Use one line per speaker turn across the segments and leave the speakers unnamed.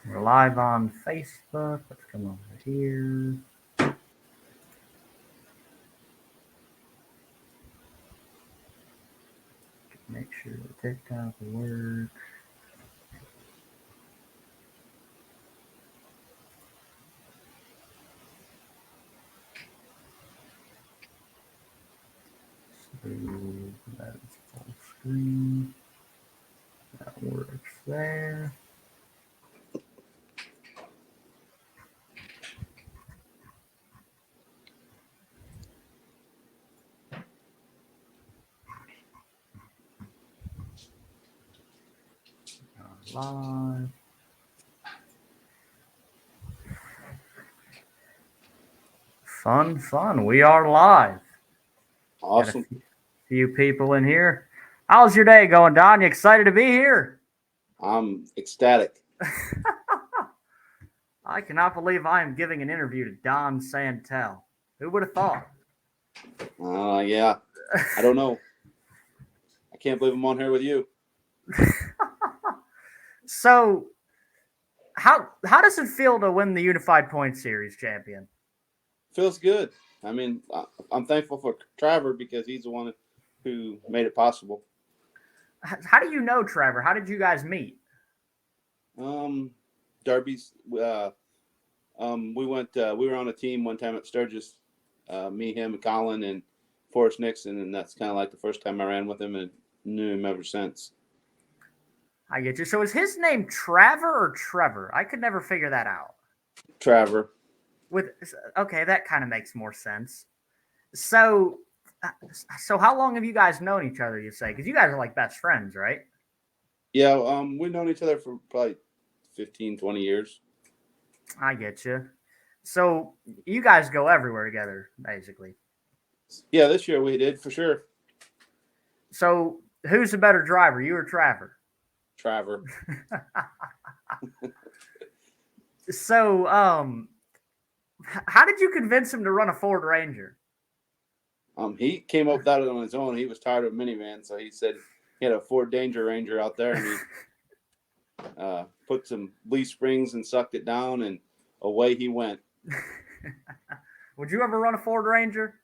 We're live on Facebook. Let's come over here. Make sure the TikTok works. So that is full screen. That works there. Live. Fun. We are live.
Awesome.
Got a few people in here. How's your day going, Don? You excited to be here?
I'm ecstatic.
I cannot believe I am giving an interview to Don Santel. Who would have thought?
Yeah. I don't know. I can't believe I'm on here with you.
So, how does it feel to win the Unified Point Series champion?
Feels good. I mean, I'm thankful for Trevor because he's the one who made it possible.
How do you know Trevor? How did you guys meet?
Derby's. We went. We were on a team one time at Sturgis. Me, him, Colin, and Forrest Nixon, and that's kind of like the first time I ran with him, and knew him ever since.
I get you. So is his name Trevor or Trevor? I could never figure that out.
Trevor.
Okay, that kind of makes more sense. So, how long have you guys known each other? You say because you guys are like best friends, right?
Yeah. We've known each other for probably 15, 20 years.
I get you. So you guys go everywhere together, basically.
Yeah, this year we did for sure.
So who's the better driver, you or Trevor?
Trevor.
So, how did you convince him to run a Ford Ranger?
He came up with that on his own. He was tired of minivans, so he said he had a Ford Danger Ranger out there, and he put some leaf springs and sucked it down, and away he went.
Would you ever run a Ford Ranger?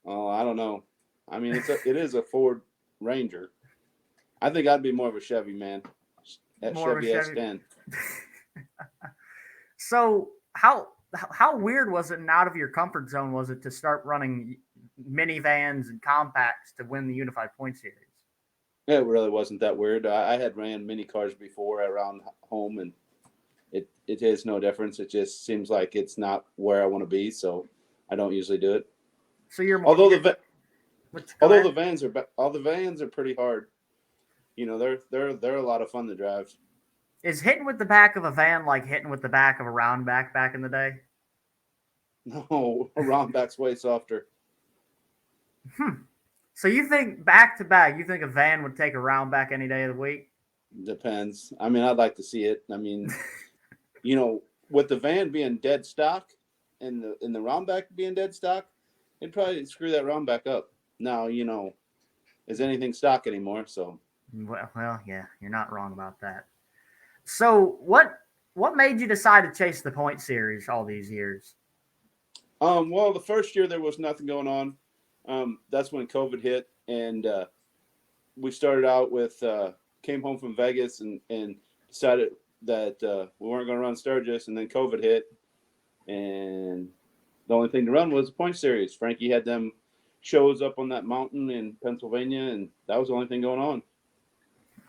Oh, I don't know. I mean, it is a Ford Ranger. I think I'd be more of a Chevy man. That
More
Chevy
of a Chevy.
S10.
So how weird was it and out of your comfort zone was it to start running minivans and compacts to win the Unified Point Series?
It really wasn't that weird. I had ran mini cars before around home, and it is no difference. It just seems like it's not where I want to be, so I don't usually do it.
So you're more.
Although
the
the vans are pretty hard. You know, they're a lot of fun to drive.
is hitting with the back of a van like hitting with the back of a round back in the day?
No, a round back's way softer.
So you think back to back, you think a van would take a round back any day of the week?
Depends. I mean, I'd like to see it. I mean, you know, with the van being dead stock and the round back being dead stock, it'd probably screw that round back up. Now, you know, is anything stock anymore? So
Well, yeah, you're not wrong about that. So what made you decide to chase the point series all these years?
well, the first year there was nothing going on. That's when COVID hit, and we started out with came home from Vegas and decided that we weren't going to run Sturgis, and then COVID hit, and the only thing to run was the point series. Frankie had them shows up on that mountain in Pennsylvania, and that was the only thing going on.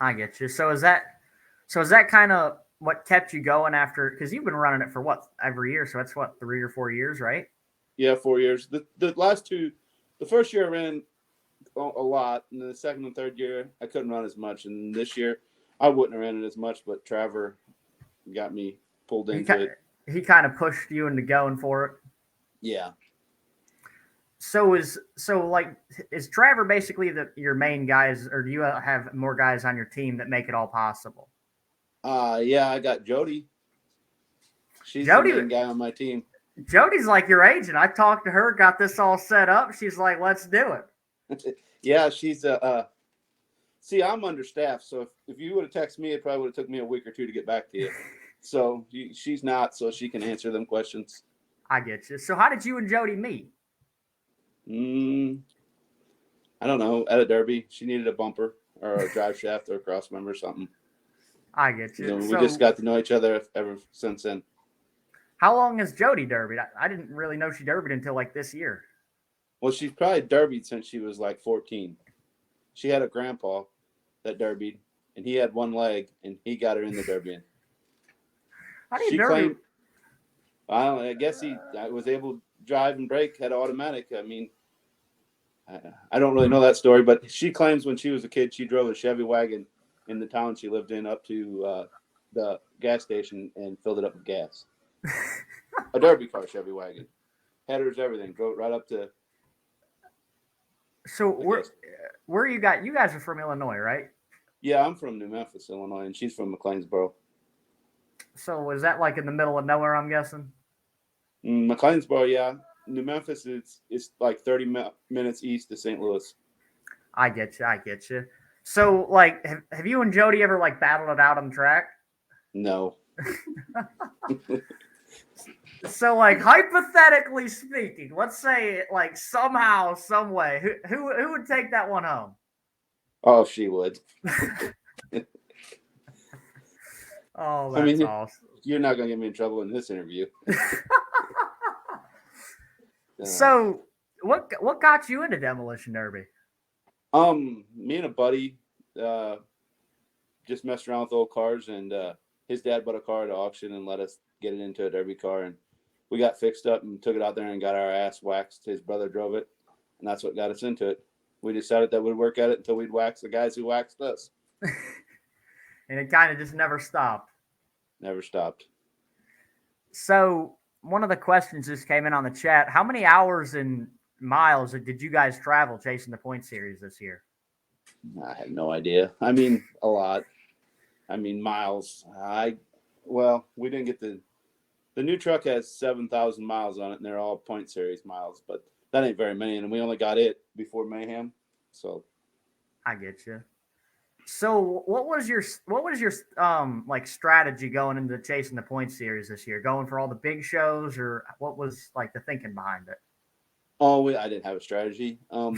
I get you. So is that kind of what kept you going after? Because you've been running it for what every year, so that's what 3 or 4 years, right?
Yeah, 4 years. The last two, the first year I ran a lot, and then the second and third year I couldn't run as much, and this year I wouldn't have ran it as much, but Trevor got me pulled
He
into it.
he kind of pushed you into going for it.
Yeah.
So is Trevor basically your main guys, or do you have more guys on your team that make it all possible?
Yeah, I got Jody. She's the
Jody,
main guy on my team.
Jody's like your agent. I talked to her, got this all set up. She's like, "Let's do it."
Yeah, she's see, I'm understaffed, so if you would have texted me, it probably would have took me a week or two to get back to you. So she's not, so she can answer them questions.
I get you. So how did you and Jody meet?
I don't know. At a derby, she needed a bumper or a drive shaft or a cross member or something.
I get you.
We just got to know each other ever since then.
How long has Jody derbied? I didn't really know she derbied until like this year.
Well, she's probably derbied since she was like 14. She had a grandpa that derbied, and he had one leg, and he got her in the derbying.
How do you derby?
I guess I was able to drive and brake, had automatic. I mean, I don't really know that story, but she claims when she was a kid, she drove a Chevy wagon in the town she lived in up to the gas station and filled it up with gas. A derby car Chevy wagon. Headers, everything. Drove right up to.
So where you got? You guys are from Illinois, right?
Yeah, I'm from New Memphis, Illinois, and she's from McLeansboro.
So was that like in the middle of nowhere? I'm guessing.
McLeansboro, yeah. New Memphis is like 30 minutes east of St. Louis.
I get you. I get you. So, like, have you and Jody ever like battled it out on the track?
No.
So, like, hypothetically speaking, let's say, like, somehow, some way, who would take that one home?
Oh, she would.
Oh, that's awesome.
You're not going to get me in trouble in this interview.
So, what got you into Demolition Derby?
Me and a buddy just messed around with old cars, and his dad bought a car at auction and let us get it into a derby car, and we got fixed up and took it out there and got our ass waxed. His brother drove it, and that's what got us into it. We decided that we'd work at it until we'd wax the guys who waxed us.
And it kind of just never stopped.
Never stopped.
So one of the questions just came in on the chat. How many hours and miles did you guys travel chasing the point series this year?
I have no idea. I mean, a lot. I mean, miles. We didn't get the new truck has 7,000 miles on it, and they're all point series miles, but that ain't very many, and we only got it before Mayhem. So
I get you. So what was your like strategy going into chasing the point series this year? Going for all the big shows, or what was like the thinking behind it?
Oh, I didn't have a strategy. I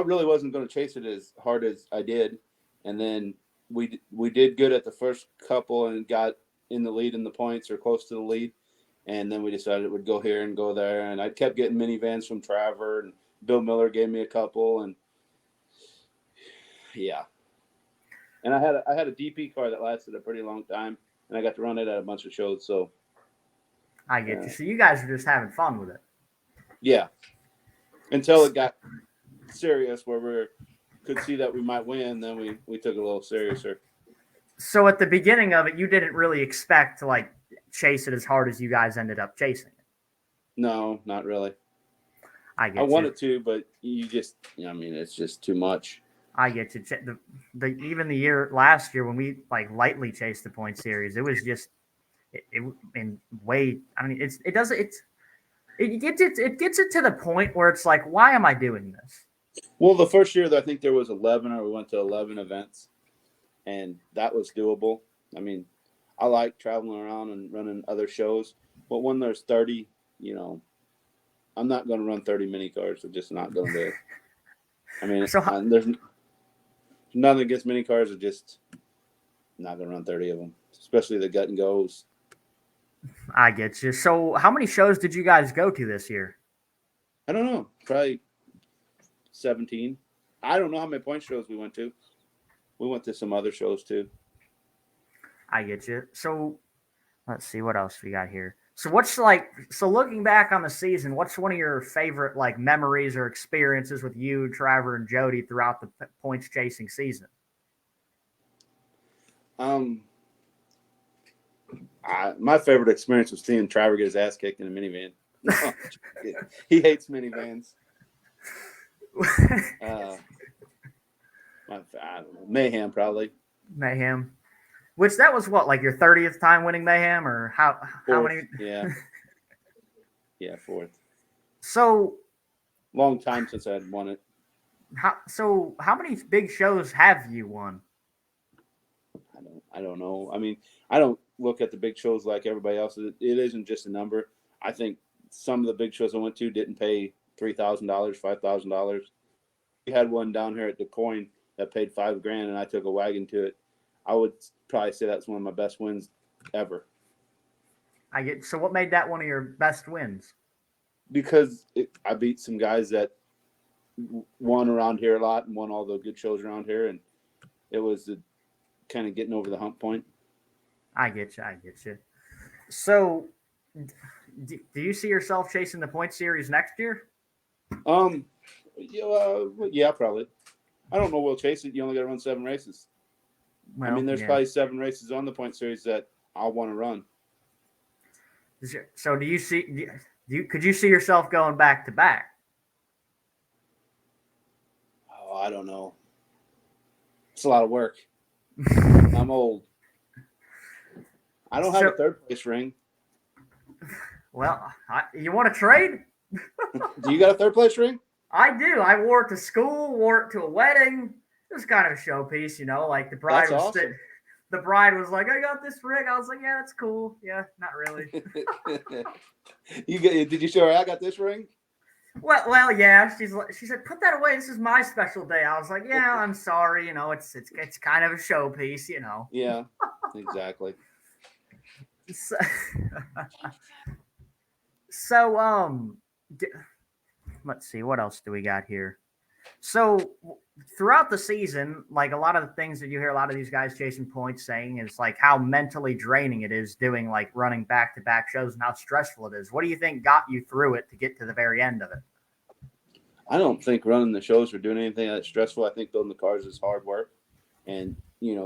really wasn't going to chase it as hard as I did, and then we did good at the first couple and got in the lead in the points or close to the lead, and then we decided it would go here and go there, and I kept getting minivans from Traver, and Bill Miller gave me a couple, and yeah. And I had a DP car that lasted a pretty long time, and I got to run it at a bunch of shows. So
I get you. So you guys were just having fun with it.
Yeah. Until it got serious, where we could see that we might win, then we took it a little seriouser.
So at the beginning of it, you didn't really expect to like chase it as hard as you guys ended up chasing it.
No, not really.
I
wanted to, but it's just too much.
I get you. Even the last year when we like lightly chased the point series, it was just it gets it to the point where it's like, why am I doing this?
Well, the first year I think there was 11, or we went to 11 events, and that was doable. I mean, I like traveling around and running other shows, but when there's 30, I'm not going to run 30 mini cars. I'm just not going to do it. I mean, there's nothing against mini cars. I'm just not going to run 30 of them, especially the gut and goes.
I get you. So how many shows did you guys go to this year?
I don't know. Probably 17. I don't know how many point shows we went to. We went to some other shows too.
I get you. So let's see what else we got here. So looking back on the season, what's one of your favorite like memories or experiences with you, Traver, and Jody throughout the points chasing season?
My favorite experience was seeing Traver get his ass kicked in a minivan. He hates minivans. I don't know, Mayhem probably.
Mayhem. Which that was what, like your 30th time winning Mayhem, or how many?
Yeah. Yeah, 4th.
So
long time since I had won it.
How many big shows have you won?
I don't know. I mean, I don't look at the big shows like everybody else. It isn't just a number. I think some of the big shows I went to didn't pay $3,000, $5,000. We had one down here at Du Quoin that paid $5,000, and I took a wagon to it. I would probably say that's one of my best wins ever.
So what made that one of your best wins?
Because I beat some guys that won around here a lot and won all the good shows around here, and it was the kind of getting over the hump point.
I get you. So, do you see yourself chasing the point series next year?
Yeah, probably. I don't know. We'll chase it. You only got to run 7 races. Well, I mean, there's probably 7 races on the point series that I'll want to run.
So, could you see yourself going back to back?
Oh, I don't know. It's a lot of work. I'm old. I don't have a 3rd place ring.
Well, you want to trade?
Do you got a 3rd place ring?
I do. I wore it to school, wore it to a wedding. It was kind of a showpiece, like the bride
That's awesome.
The bride was like, "I got this ring." I was like, "Yeah, that's cool." Yeah, not really.
Did you show her I got this ring?
Well, yeah. She said, "Put that away. This is my special day." I was like, "Yeah, I'm sorry. It's kind of a showpiece,
Yeah, exactly.
So, let's see, what else do we got here? So, throughout the season, like a lot of the things that you hear a lot of these guys chasing points saying is like how mentally draining it is doing like running back-to-back shows and how stressful it is. What do you think got you through it to get to the very end of it?
I don't think running the shows or doing anything that's stressful. I think building the cars is hard work, and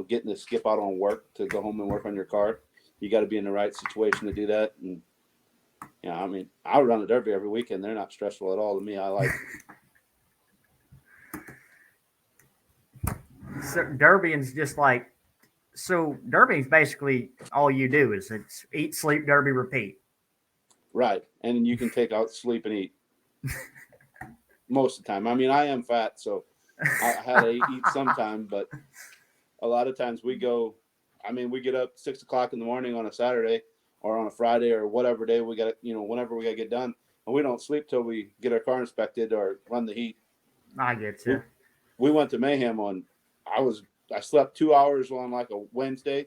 getting to skip out on work to go home and work on your car. You got to be in the right situation to do that. And I mean, I run a derby every weekend. They're not stressful at all to me. I like
it. So derbying's just like, derbying's basically all you do is it's eat, sleep, derby, repeat.
Right. And you can take out sleep and eat most of the time. I mean, I am fat, so I had to eat sometime, but a lot of times we get up 6 o'clock in the morning on a Saturday or on a Friday or whatever day we got, whenever we got to get done. And we don't sleep till we get our car inspected or run the heat.
I get you.
We went to Mayhem I slept 2 hours on like a Wednesday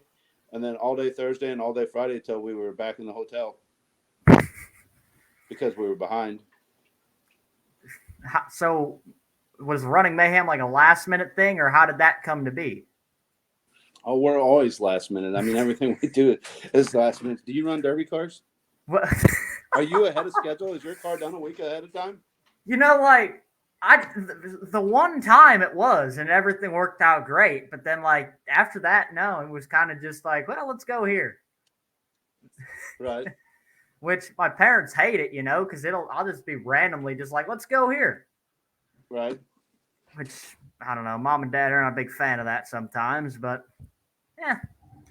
and then all day Thursday and all day Friday till we were back in the hotel because we were behind.
So was running Mayhem like a last minute thing, or how did that come to be?
Oh, we're always last minute. I mean, everything we do is last minute. Do you run derby cars?
What?
Are you ahead of schedule? Is your car done a week ahead of time?
Like the one time it was, and everything worked out great. But then, like after that, no, it was kind of just like, well, let's go here.
Right.
Which my parents hate it, because I'll just be randomly just like, let's go here.
Right.
Which I don't know. Mom and Dad are not a big fan of that sometimes, but yeah,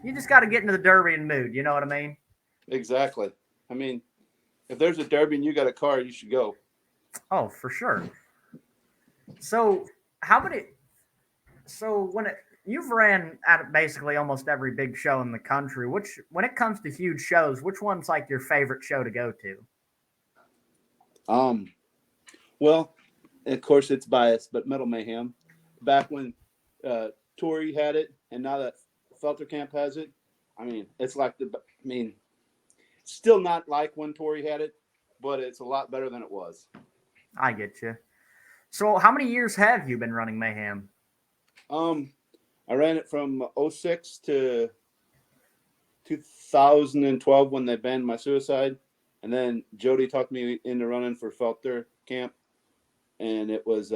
you just got to get into the derbying mood. You know what I mean?
Exactly. I mean, if there's a derby and you got a car, you should go.
Oh, for sure. So you've ran at basically almost every big show in the country, when it comes to huge shows, which one's like your favorite show to go to?
Well, of course it's biased, but Metal Mayhem, back when Tory had it, and now that Felter Camp has it, I mean, it's like still not like when Tory had it, but it's a lot better than it was.
I get you. So how many years have you been running Mayhem?
I ran it from 06 to 2012 when they banned my suicide. And then Jody talked me into running for Felter Camp. And it was,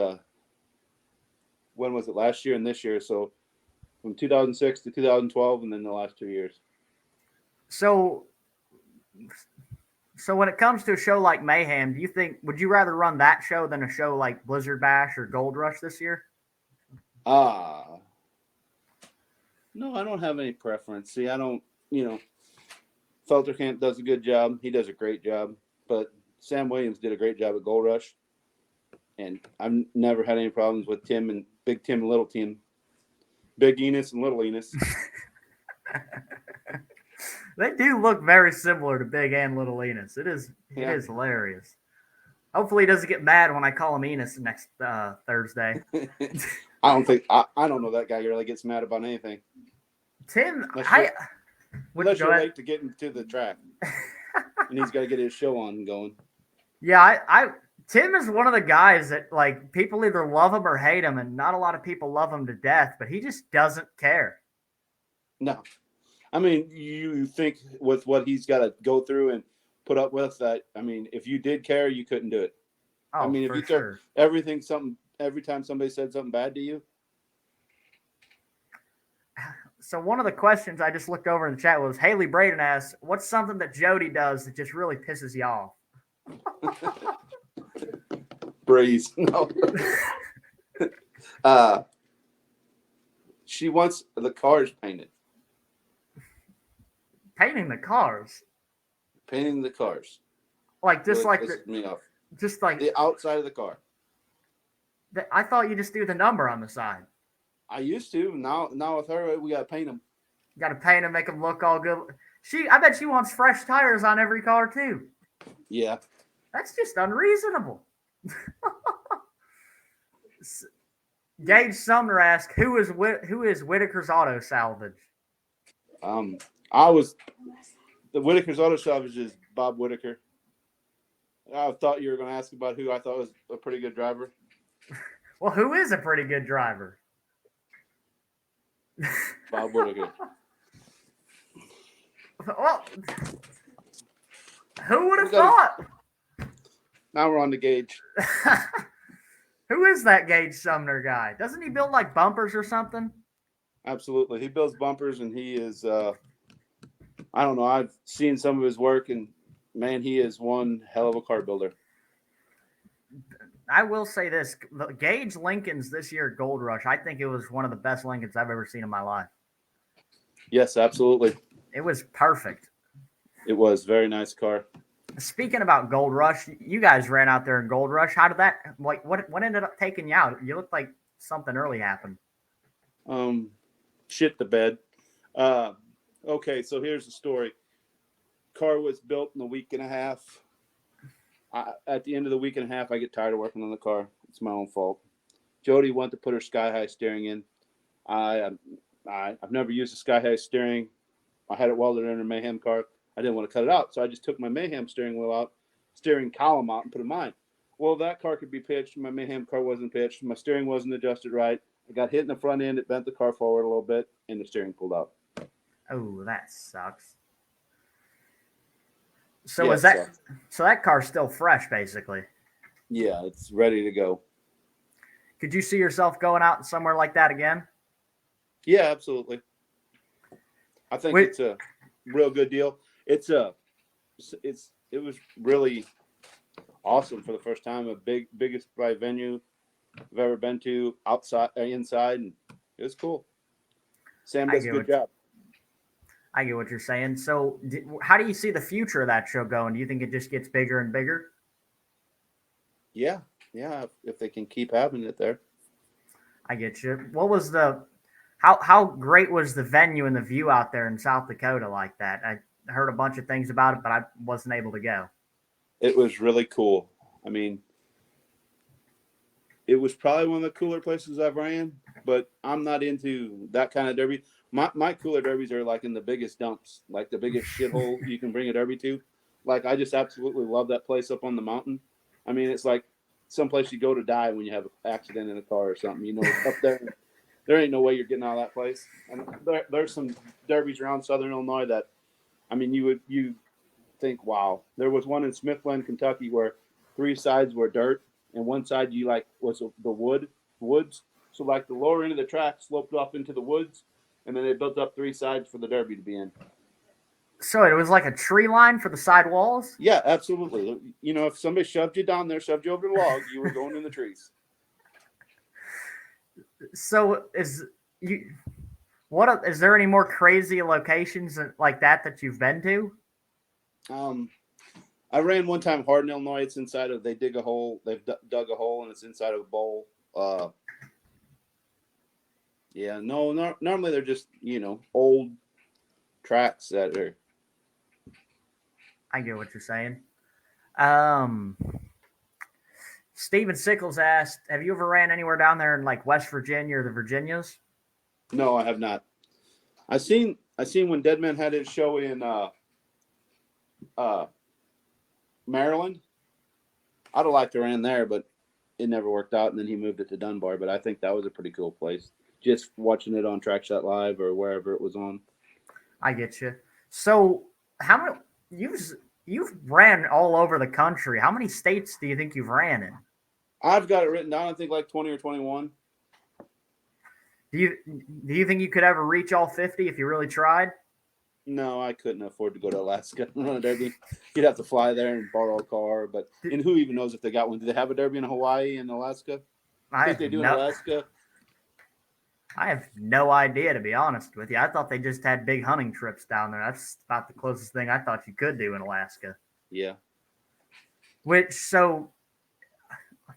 when was it? Last year and this year. So from 2006 to 2012 and then the last 2 years.
So when it comes to a show like Mayhem, would you rather run that show than a show like Blizzard Bash or Gold Rush this year?
No, I don't have any preference. See, I don't, Felter Camp does a good job. He does a great job. But Sam Williams did a great job at Gold Rush. And I've never had any problems with Tim and Big Tim and Little Tim. Big Enos and Little Enos.
They do look very similar to Big and Little Enos. It
Yeah.
is hilarious. Hopefully, he doesn't get mad when I call him Enos next Thursday.
I don't know that guy really gets mad about anything
Tim,
unless you're
go ahead.
late to getting to the track and he's got to get his show on going.
Yeah, Tim is one of the guys that like people either love him or hate him, and not a lot of people love him to death, but he just doesn't care.
No, I mean you think with what he's got to go through and put up with that. I mean, if you did care, you couldn't do it. I
Oh,
mean, if
for
you took
sure.
every time somebody said something bad to you,
So one of the questions I just looked over in the chat was Haley Braden asked, "What's something that Jody does that just really pisses you off?"
breeze. No. uh, she wants the cars painted.
Painting the cars,
Painting the cars
like
really pisses me off.
just like
The outside of the car.
I thought you just do the number on the side.
I used to. Now with her, we got to paint them.
You got to paint them, make them look all good. I bet she wants fresh tires on every car too.
Yeah.
That's just unreasonable. Gage Sumner asked, "Who is Whitaker's Auto Salvage?"
I was the Whitaker's Auto Salvage is Bob Whitaker. I thought you were going to ask about who I thought was a pretty good driver.
Well, who is a pretty good driver?
Bob Whitaker.
Well, who would have thought?
Now we're on the Gage.
Who is that Gage Sumner guy? Doesn't he build like bumpers or something?
Absolutely. He builds bumpers and he is I don't know. I've seen some of his work and man, he is one hell of a car builder.
I will say this: the Gage Lincolns this year at Gold Rush, I think it was one of the best Lincolns I've ever seen in my life.
Yes, absolutely.
It was perfect.
It was very nice car.
Speaking about Gold Rush, you guys ran out there in Gold Rush. How did that? Like, what ended up taking you out? You looked like something early happened.
Shit the bed. Okay, so here's the story. Car was built in a week and a half. At the end of the week and a half, I get tired of working on the car. It's my own fault. Jody wanted to put her sky high steering in. I've never used a sky high steering. I had it welded in a Mayhem car. I didn't want to cut it out, so I just took my Mayhem steering wheel out, steering column out, and put it in mine. Well, that car could be pitched. My Mayhem car wasn't pitched. My steering wasn't adjusted right. I got hit in the front end. It bent the car forward a little bit, and the steering pulled out.
Oh, that sucks. So
Yeah,
so that car's still fresh, basically?
Yeah, it's ready to go.
Could you see yourself going out somewhere like that again?
Yeah, absolutely. I think it's a real good deal. It was really awesome for the first time. Biggest venue I've ever been to, inside, and it was cool. Sam does a good job.
I get what you're saying. So, how do you see the future of that show going? Do you think it just gets bigger and bigger?
Yeah. If they can keep having it there.
I get you. What was how great was the venue and the view out there in South Dakota like that? I heard a bunch of things about it, but I wasn't able to go.
It was really cool. I mean, it was probably one of the cooler places I've ran, but I'm not into that kind of derby. My cooler derbies are like in the biggest dumps, like the biggest shithole you can bring a derby to. Like, I just absolutely love that place up on the mountain. I mean, it's like someplace you go to die when you have an accident in a car or something. You know, up there, there ain't no way you're getting out of that place. And there's some derbies around Southern Illinois that, I mean, you think, wow. There was one in Smithland, Kentucky, where 3 sides were dirt, and one side was the woods. So like the lower end of the track sloped off into the woods, and then they built up 3 sides for the derby to be in.
So it was like a tree line for the side walls?
Yeah, absolutely. You know, if somebody shoved you down there, shoved you over the log, you were going in the trees.
So is there any more crazy locations like that you've been to?
I ran one time Hardin, Illinois. It's inside of, they dig a hole. They've dug a hole and it's inside of a bowl. Normally they're just, old tracks that are.
I get what you're saying. Steven Sickles asked, "Have you ever ran anywhere down there in like West Virginia or the Virginias?"
No, I have not. I seen when Deadman had his show in uh, Maryland. I'd have liked to ran there, but it never worked out, and then he moved it to Dunbar. But I think that was a pretty cool place. Just watching it on Trackshot Live or wherever it was on.
I get you. So, how many you've ran all over the country? How many states do you think you've ran in?
I've got it written down. I think like 20 or 21.
Do you think you could ever reach all 50 if you really tried?
No, I couldn't afford to go to Alaska and run a derby. You'd have to fly there and borrow a car. But and who even knows if they got one? Do they have a derby in Hawaii and Alaska? I think they do in Alaska.
I have no idea, to be honest with you. I thought they just had big hunting trips down there. That's about the closest thing I thought you could do in Alaska.
Yeah.
So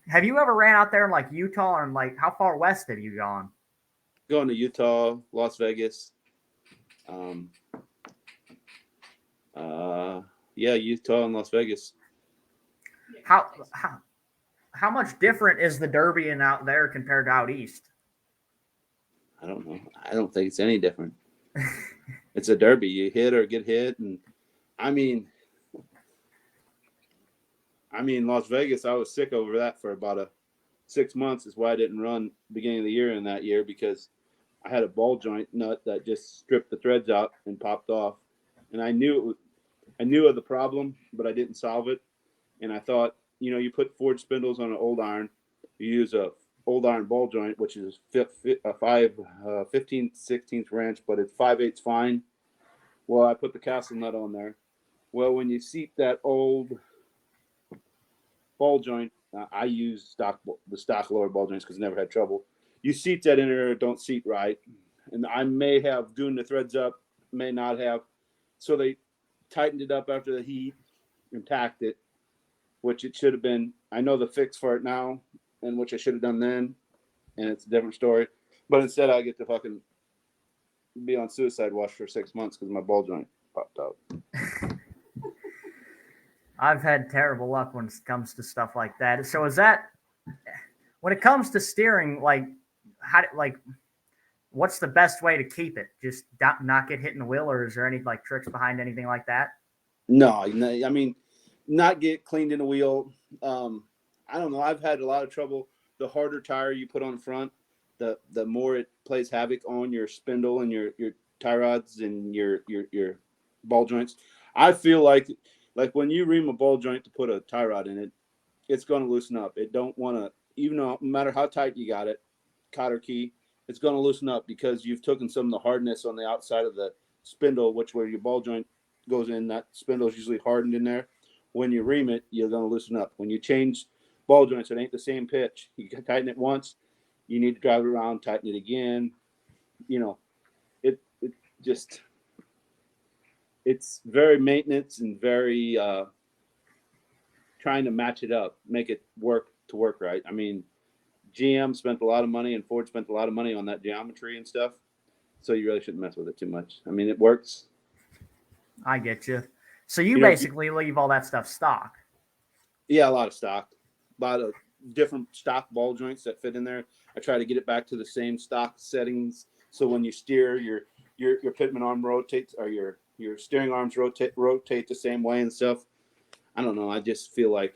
have you ever ran out there in like Utah, and like how far west have you gone?
Going to Utah, Las Vegas. Yeah, Utah and Las Vegas.
How much different is the Derby in out there compared to out east?
I don't know. I don't think it's any different. It's a derby. You hit or get hit, and I mean, Las Vegas. I was sick over that for about 6 months. Is why I didn't run beginning of the year in that year because I had a ball joint nut that just stripped the threads out and popped off, and I knew of the problem, but I didn't solve it. And I thought, you put forged spindles on an old iron, you use a old iron ball joint, which is a 15/16 wrench, but it's 5/8 fine. Well, I put the castle nut on there. Well, when you seat that old ball joint, I use the stock lower ball joints because I never had trouble. You seat that in there, don't seat right, and I may have gooned the threads up, may not have. So they tightened it up after the heat and tacked it, which it should have been. I know the fix for it now, and which I should have done then, and it's a different story. But instead, I get to fucking be on suicide watch for 6 months because my ball joint popped out.
I've had terrible luck when it comes to stuff like that. So is that when it comes to steering, what's the best way to keep it? Just not get hit in the wheel, or is there any like tricks behind anything like that?
No, I mean, not get cleaned in the wheel. I don't know. I've had a lot of trouble. The harder tire you put on front, the more it plays havoc on your spindle and your tie rods and your ball joints. I feel like when you ream a ball joint to put a tie rod in it, it's going to loosen up. It don't want to, even though no matter how tight you got it, cotter key, it's going to loosen up because you've taken some of the hardness on the outside of the spindle, which where your ball joint goes in, that spindle is usually hardened in there. When you ream it, you're going to loosen up. When you change ball joints, it ain't the same pitch. You can tighten it once, you need to drive it around, tighten it again. It just, it's very maintenance and very trying to match it up, make it work right. I mean, GM spent a lot of money and Ford spent a lot of money on that geometry and stuff. So you really shouldn't mess with it too much. I mean, it works.
I get you. So you basically leave all that stuff stock.
Yeah, a lot of stock. A lot of different stock ball joints that fit in there. I try to get it back to the same stock settings. So when you steer, your pitman arm rotates, or your steering arms rotate the same way and stuff. I don't know. I just feel like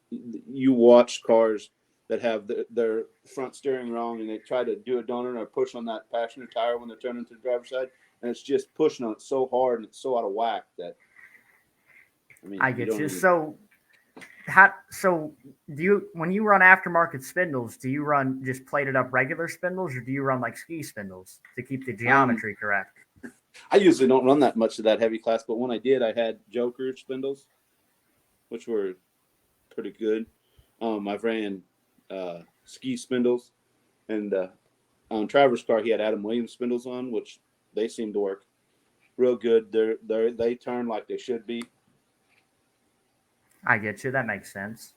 you watch cars that have their front steering wrong and they try to do a donut or push on that passenger tire when they're turning to the driver's side, and it's just pushing on it so hard and it's so out of whack that. I mean,
I get you. So do you, when you run aftermarket spindles, do you run just plated up regular spindles, or do you run like ski spindles to keep the geometry correct?
I usually don't run that much of that heavy class, but when I did, I had Joker spindles, which were pretty good. I've ran ski spindles, and on Traver's car, he had Adam Williams spindles on, which they seem to work real good. They turn like they should be.
I get you. That makes sense.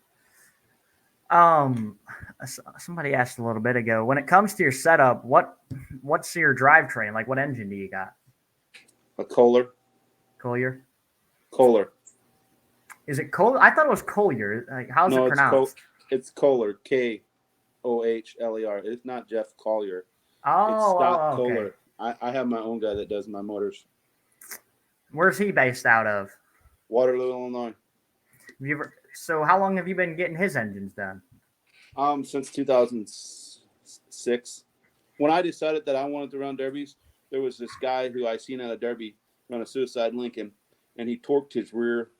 Somebody asked a little bit ago, when it comes to your setup, what's your drivetrain? Like, what engine do you got?
A Kohler.
Collier.
Kohler.
Is it Col? I thought it was Collier. Like, how's it
No,
pronounced?
it's Kohler. Kohler. It's not Jeff Collier. It's
Oh,
Scott
oh, okay.
Kohler. I have my own guy that does my motors.
Where's he based out of?
Waterloo, Illinois.
So how long have you been getting his engines done?
Since 2006. When I decided that I wanted to run derbies, there was this guy who I seen at a derby run a Suicide Lincoln, and he torqued his rear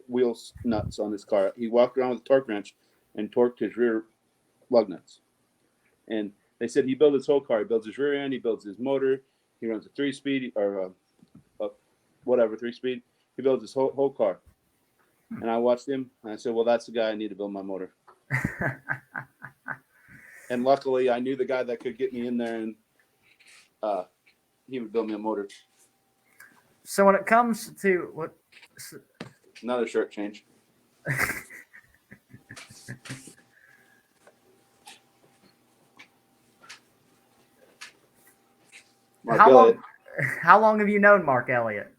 wheels nuts on his car. He walked around with a torque wrench and torqued his rear lug nuts. And they said he built his whole car. He builds his rear end. He builds his motor. He runs a 3-speed or whatever 3-speed. He builds his whole car. And I watched him, and I said, well, that's the guy I need to build my motor. And luckily, I knew the guy that could get me in there, and he would build me a motor.
So when it comes to what?
Another shirt change.
How long have you known Mark Elliott?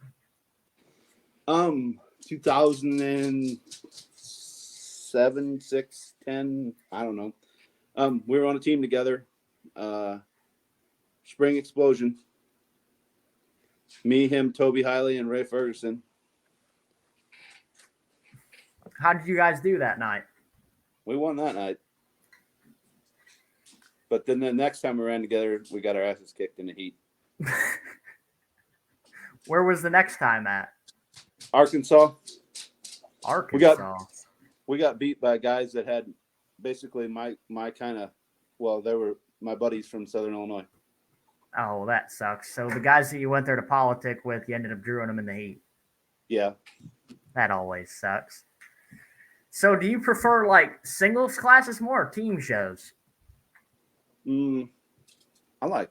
2007, 6, 10, I don't know. We were on a team together. Spring Explosion. Me, him, Toby Hiley, and Ray Ferguson.
How did you guys do that night?
We won that night. But then the next time we ran together, we got our asses kicked in the heat.
Where was the next time at?
Arkansas. We got beat by guys that had basically my kind of, well, they were my buddies from Southern Illinois.
Oh, that sucks. So the guys that you went there to politic with, you ended up drawing them in the heat.
Yeah.
That always sucks. So do you prefer like singles classes more or team shows?
I like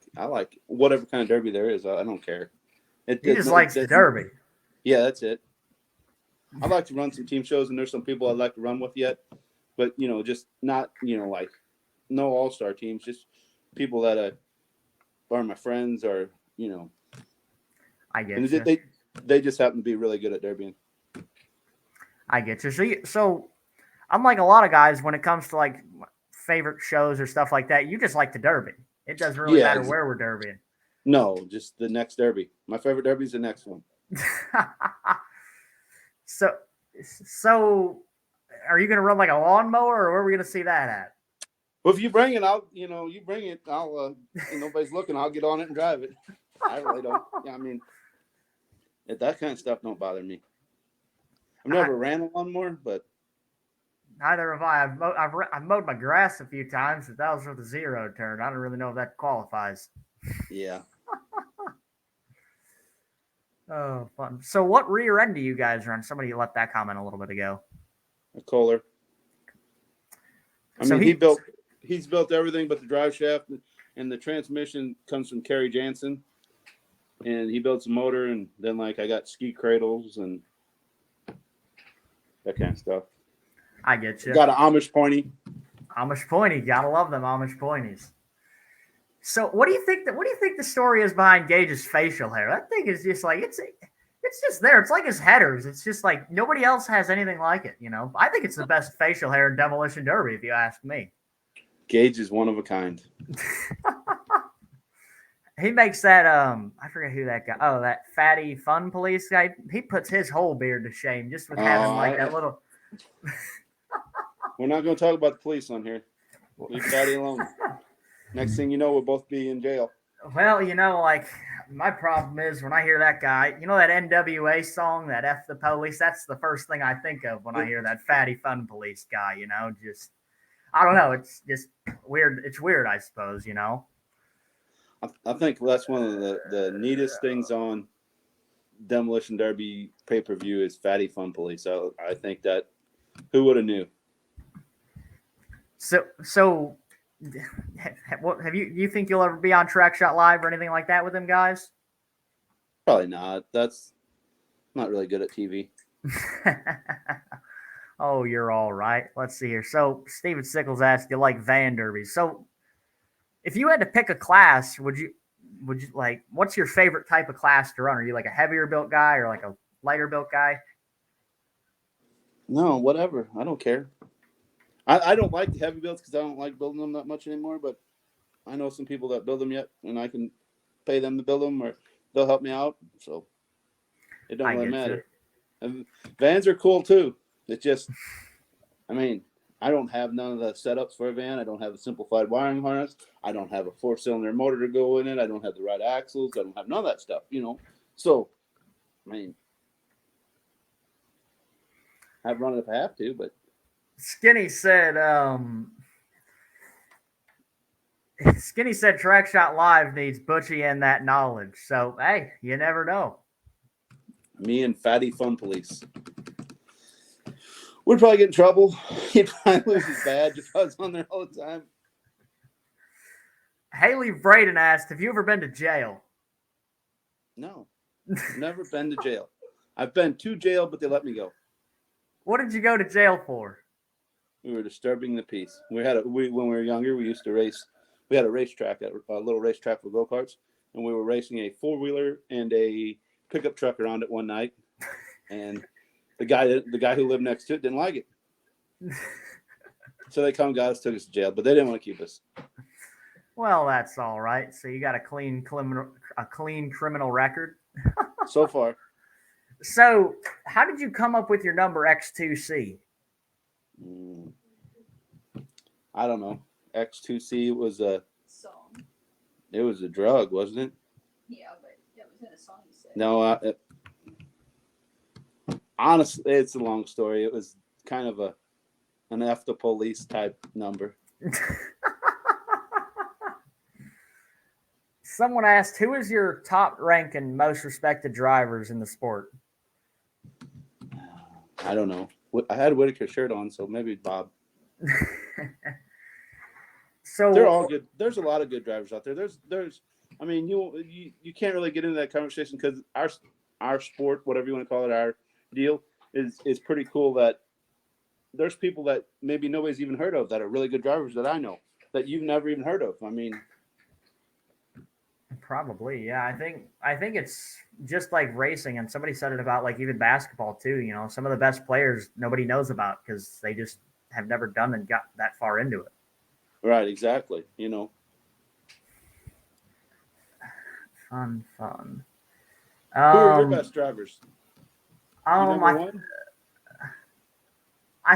whatever kind of derby there is. I don't care.
He just likes the derby.
Yeah, that's it. I'd like to run some team shows, and there's some people I'd like to run with yet. But, just not, like no all-star teams, just people that are my friends or,
I get
and
you.
They just happen to be really good at derbying.
I get you. So unlike a lot of guys, when it comes to like favorite shows or stuff like that, you just like the derby. It doesn't really matter where we're derbying.
No, just the next derby. My favorite derby is the next one.
So are you going to run like a lawnmower, or where are we going to see that at?
Well, if you bring it, you bring it. I'll, nobody's looking. I'll get on it and drive it. I really don't. I mean, that kind of stuff don't bother me. I've never ran a lawnmower, but
neither have I. I've mowed my grass a few times, but that was with a zero turn. I don't really know if that qualifies.
Yeah.
Oh, fun. So what rear end do you guys run? Somebody left that comment a little bit ago.
A Kohler. He's built everything but the drive shaft, and the transmission comes from Kerry Jansen. And he built the motor, and then I got ski cradles and that kind of stuff.
I get you.
Got an Amish pointy.
Amish pointy, gotta love them Amish pointies. So what do you think the story is behind Gage's facial hair? That thing is just like it's just there. It's like his headers. It's just like nobody else has anything like it. I think it's the best facial hair in Demolition Derby, if you ask me.
Gage is one of a kind.
He makes that I forget who that guy. Oh, that fatty fun police guy. He puts his whole beard to shame just with having that little.
We're not going to talk about the police on here. Leave Fatty alone. Next thing you know, we'll both be in jail.
Well, my problem is when I hear that guy, that NWA song, that F the Police, that's the first thing I think of when I hear that fatty fun police guy, just, I don't know. It's just weird. It's weird, I suppose,
I think that's one of the neatest things on Demolition Derby pay-per-view is Fatty Fun Police. So I think that who would have knew?
So what have you think you'll ever be on Track Shot Live or anything like that with them guys?
Probably not. That's not really good at TV.
Oh, you're all right. Let's see here. So Steven Sickles asked, you like van derbies? So if you had to pick a class, would you would you like? What's your favorite type of class to run? Are you like a heavier built guy or like a lighter built guy?
No, whatever. I don't care. I don't like the heavy builds because I don't like building them that much anymore. But I know some people that build them yet, and I can pay them to build them, or they'll help me out. So it don't
I
really
get you.
matter. And vans are cool too. It's just, I mean, I don't have none of the setups for a van. I don't have a simplified wiring harness. I don't have a 4-cylinder motor to go in it. I don't have the right axles. I don't have none of that stuff, So, I mean, I'd run it if I have to, but
Skinny said Track Shot Live needs Butchie and that knowledge. So hey, you never know.
me and Fatty Fun Police. We'd probably get in trouble. He'd probably lose his badge if I was on there all the time.
Haley Braden asked, have you ever been to jail?
No. Never been to jail. I've been to jail, but they let me go.
What did you go to jail for?
We were disturbing the peace. When we were younger, we used to race. We had a racetrack, a little racetrack for go-karts, and we were racing a 4-wheeler and a pickup truck around it one night. And the guy who lived next to it didn't like it. So they come got us, took us to jail, but they didn't want to keep us.
Well, that's all right. So you got a clean criminal record.
So far.
So how did you come up with your number X2C?
I don't know. X2C was a
song.
It was a drug, wasn't it?
Yeah, but that was in a song you said.
No, honestly, it's a long story. It was kind of an F the police type number.
Someone asked, who is your top rank and most respected drivers in the sport?
I don't know. I had a Whitaker shirt on, so maybe Bob.
So
they're all good. There's a lot of good drivers out there. There's. I mean, you can't really get into that conversation because our sport, whatever you want to call it, our deal is pretty cool. That there's people that maybe nobody's even heard of that are really good drivers that I know that you've never even heard of. I mean,
probably, yeah. I think it's just like racing, and somebody said it about like even basketball too. You know, some of the best players nobody knows about because they just have never done and got that far into it.
Right, exactly. You know.
Fun.
Who are your best drivers?
I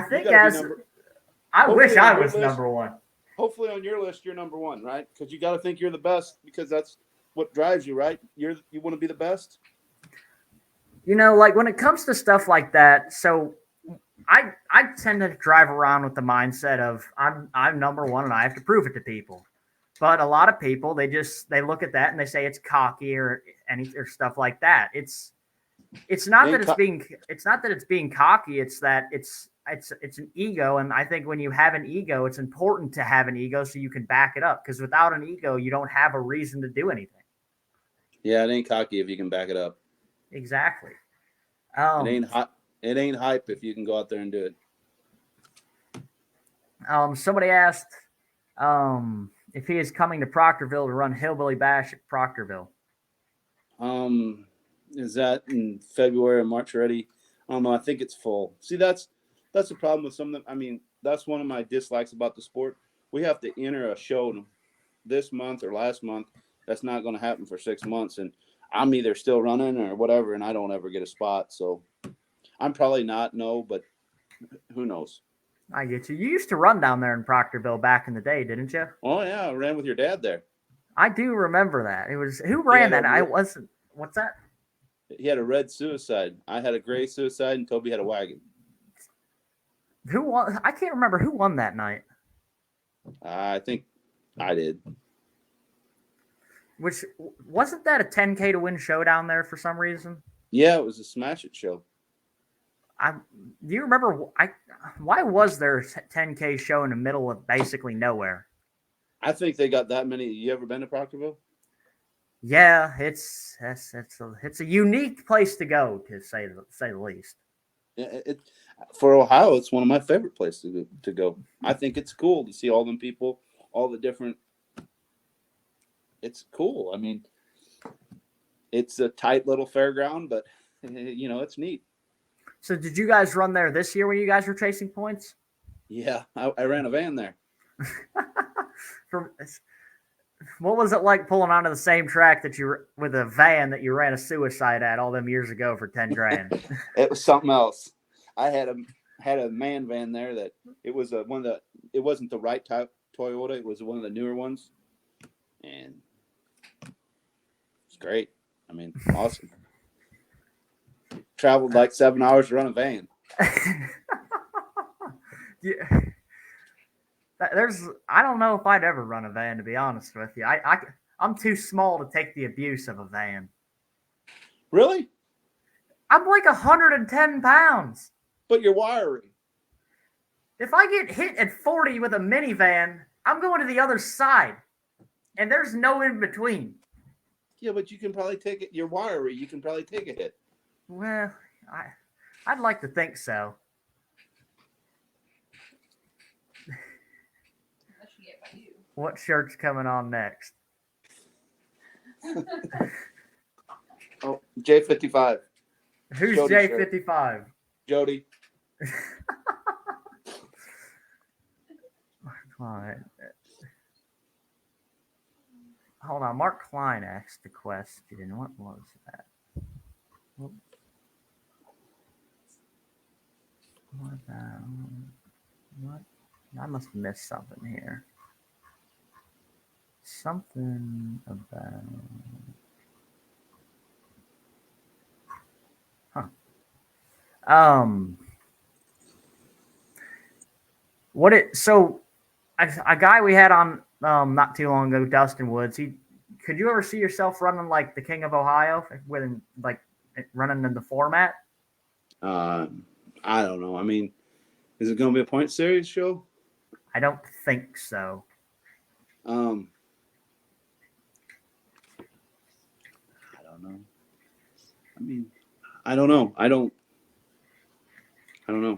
think I
Hopefully
wish I
on your
was
list-
number one.
Hopefully on your list, you're number one, right? Because you got to think you're the best because that's what drives you, right? You want to be the best.
You know, like when it comes to stuff like that, so I tend to drive around with the mindset of I'm number one and I have to prove it to people. But a lot of people they look at that and they say it's cocky or stuff like that. It's not that it's being cocky. It's that it's an ego, and I think when you have an ego, it's important to have an ego so you can back it up. Because without an ego, you don't have a reason to do anything.
Yeah, it ain't cocky if you can back it up.
Exactly.
It ain't hype if you can go out there and do it.
Somebody asked if he is coming to Proctorville to run Hillbilly Bash at Proctorville.
Is that in February or March already? I don't know. I think it's full. See, that's the problem with some of them. I mean, that's one of my dislikes about the sport. We have to enter a show this month or last month. That's not going to happen for 6 months, and I'm either still running or whatever, and I don't ever get a spot. So I'm probably not. No, but who knows?
I get you. You used to run down there in Proctorville back in the day, didn't you?
Oh yeah, I ran with your dad there.
I do remember that. It was who ran that? I wasn't. What's that?
He had a red Suicide. I had a gray Suicide, and Toby had a wagon.
Who won? I can't remember who won that night.
I think I did.
Which wasn't that a 10K to win show down there for some reason?
Yeah, it was a Smash It show.
Do you remember? Why was there a 10K show in the middle of basically nowhere?
I think they got that many. You ever been to Proctorville?
Yeah, it's a unique place to go, to say the least.
Yeah, for Ohio, it's one of my favorite places to go. I think it's cool to see all them people, all the different. It's cool. I mean, It's a tight little fairground, but it's neat.
So did you guys run there this year when you guys were chasing points?
Yeah, I ran a van there.
What was it like pulling onto the same track with a van that you ran a suicide at all them years ago for 10 grand?
It was something else. I had a man van there that it was it wasn't the right type Toyota. It was one of the newer ones, and it's great. I mean, awesome. Traveled like 7 hours to run a van.
Yeah. I don't know if I'd ever run a van, to be honest with you. I'm too small to take the abuse of a van.
Really?
I'm like 110 pounds.
But you're wiry.
If I get hit at 40 with a minivan, I'm going to the other side. And there's no in between.
Yeah, but you can probably take it. You're wiry. You can probably take a hit.
Well, I'd like to think so. What shirt's coming on next?
Oh, J55.
Who's
Jody's
J55?
Jody.
Klein. Hold on, Mark Klein asked the question. What was that? What? I must have missed something here. Something about. So a guy we had on not too long ago, Dustin Woods. Could you ever see yourself running like the King of Ohio with like running in the format?
I don't know. I mean, is it going to be a point series show?
I don't think so.
I don't know. I mean, I don't know. I don't know.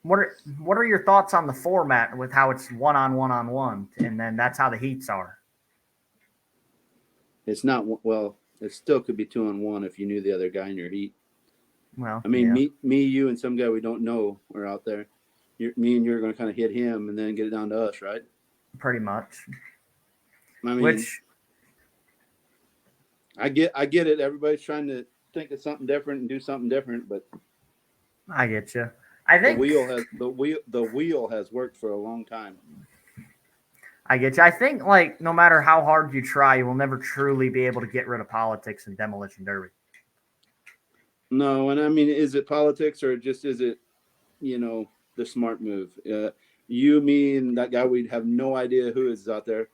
What are your thoughts on the format with how it's one on one, and then that's how the heats are?
It's not well. It still could be 2-on-1 if you knew the other guy in your heat.
Well,
I mean,
yeah.
me, you, and some guy we don't know are out there. Me and you're going to kind of hit him and then get it down to us, right?
Pretty much.
I mean, I get it. Everybody's trying to think of something different and do something different, but
I get you. I think
the wheel has worked for a long time.
I get you. I think like no matter how hard you try, you will never truly be able to get rid of politics and demolition derby.
No, and I mean, is it politics or just is it, the smart move? You, me, and that guy, we'd have no idea who is out there.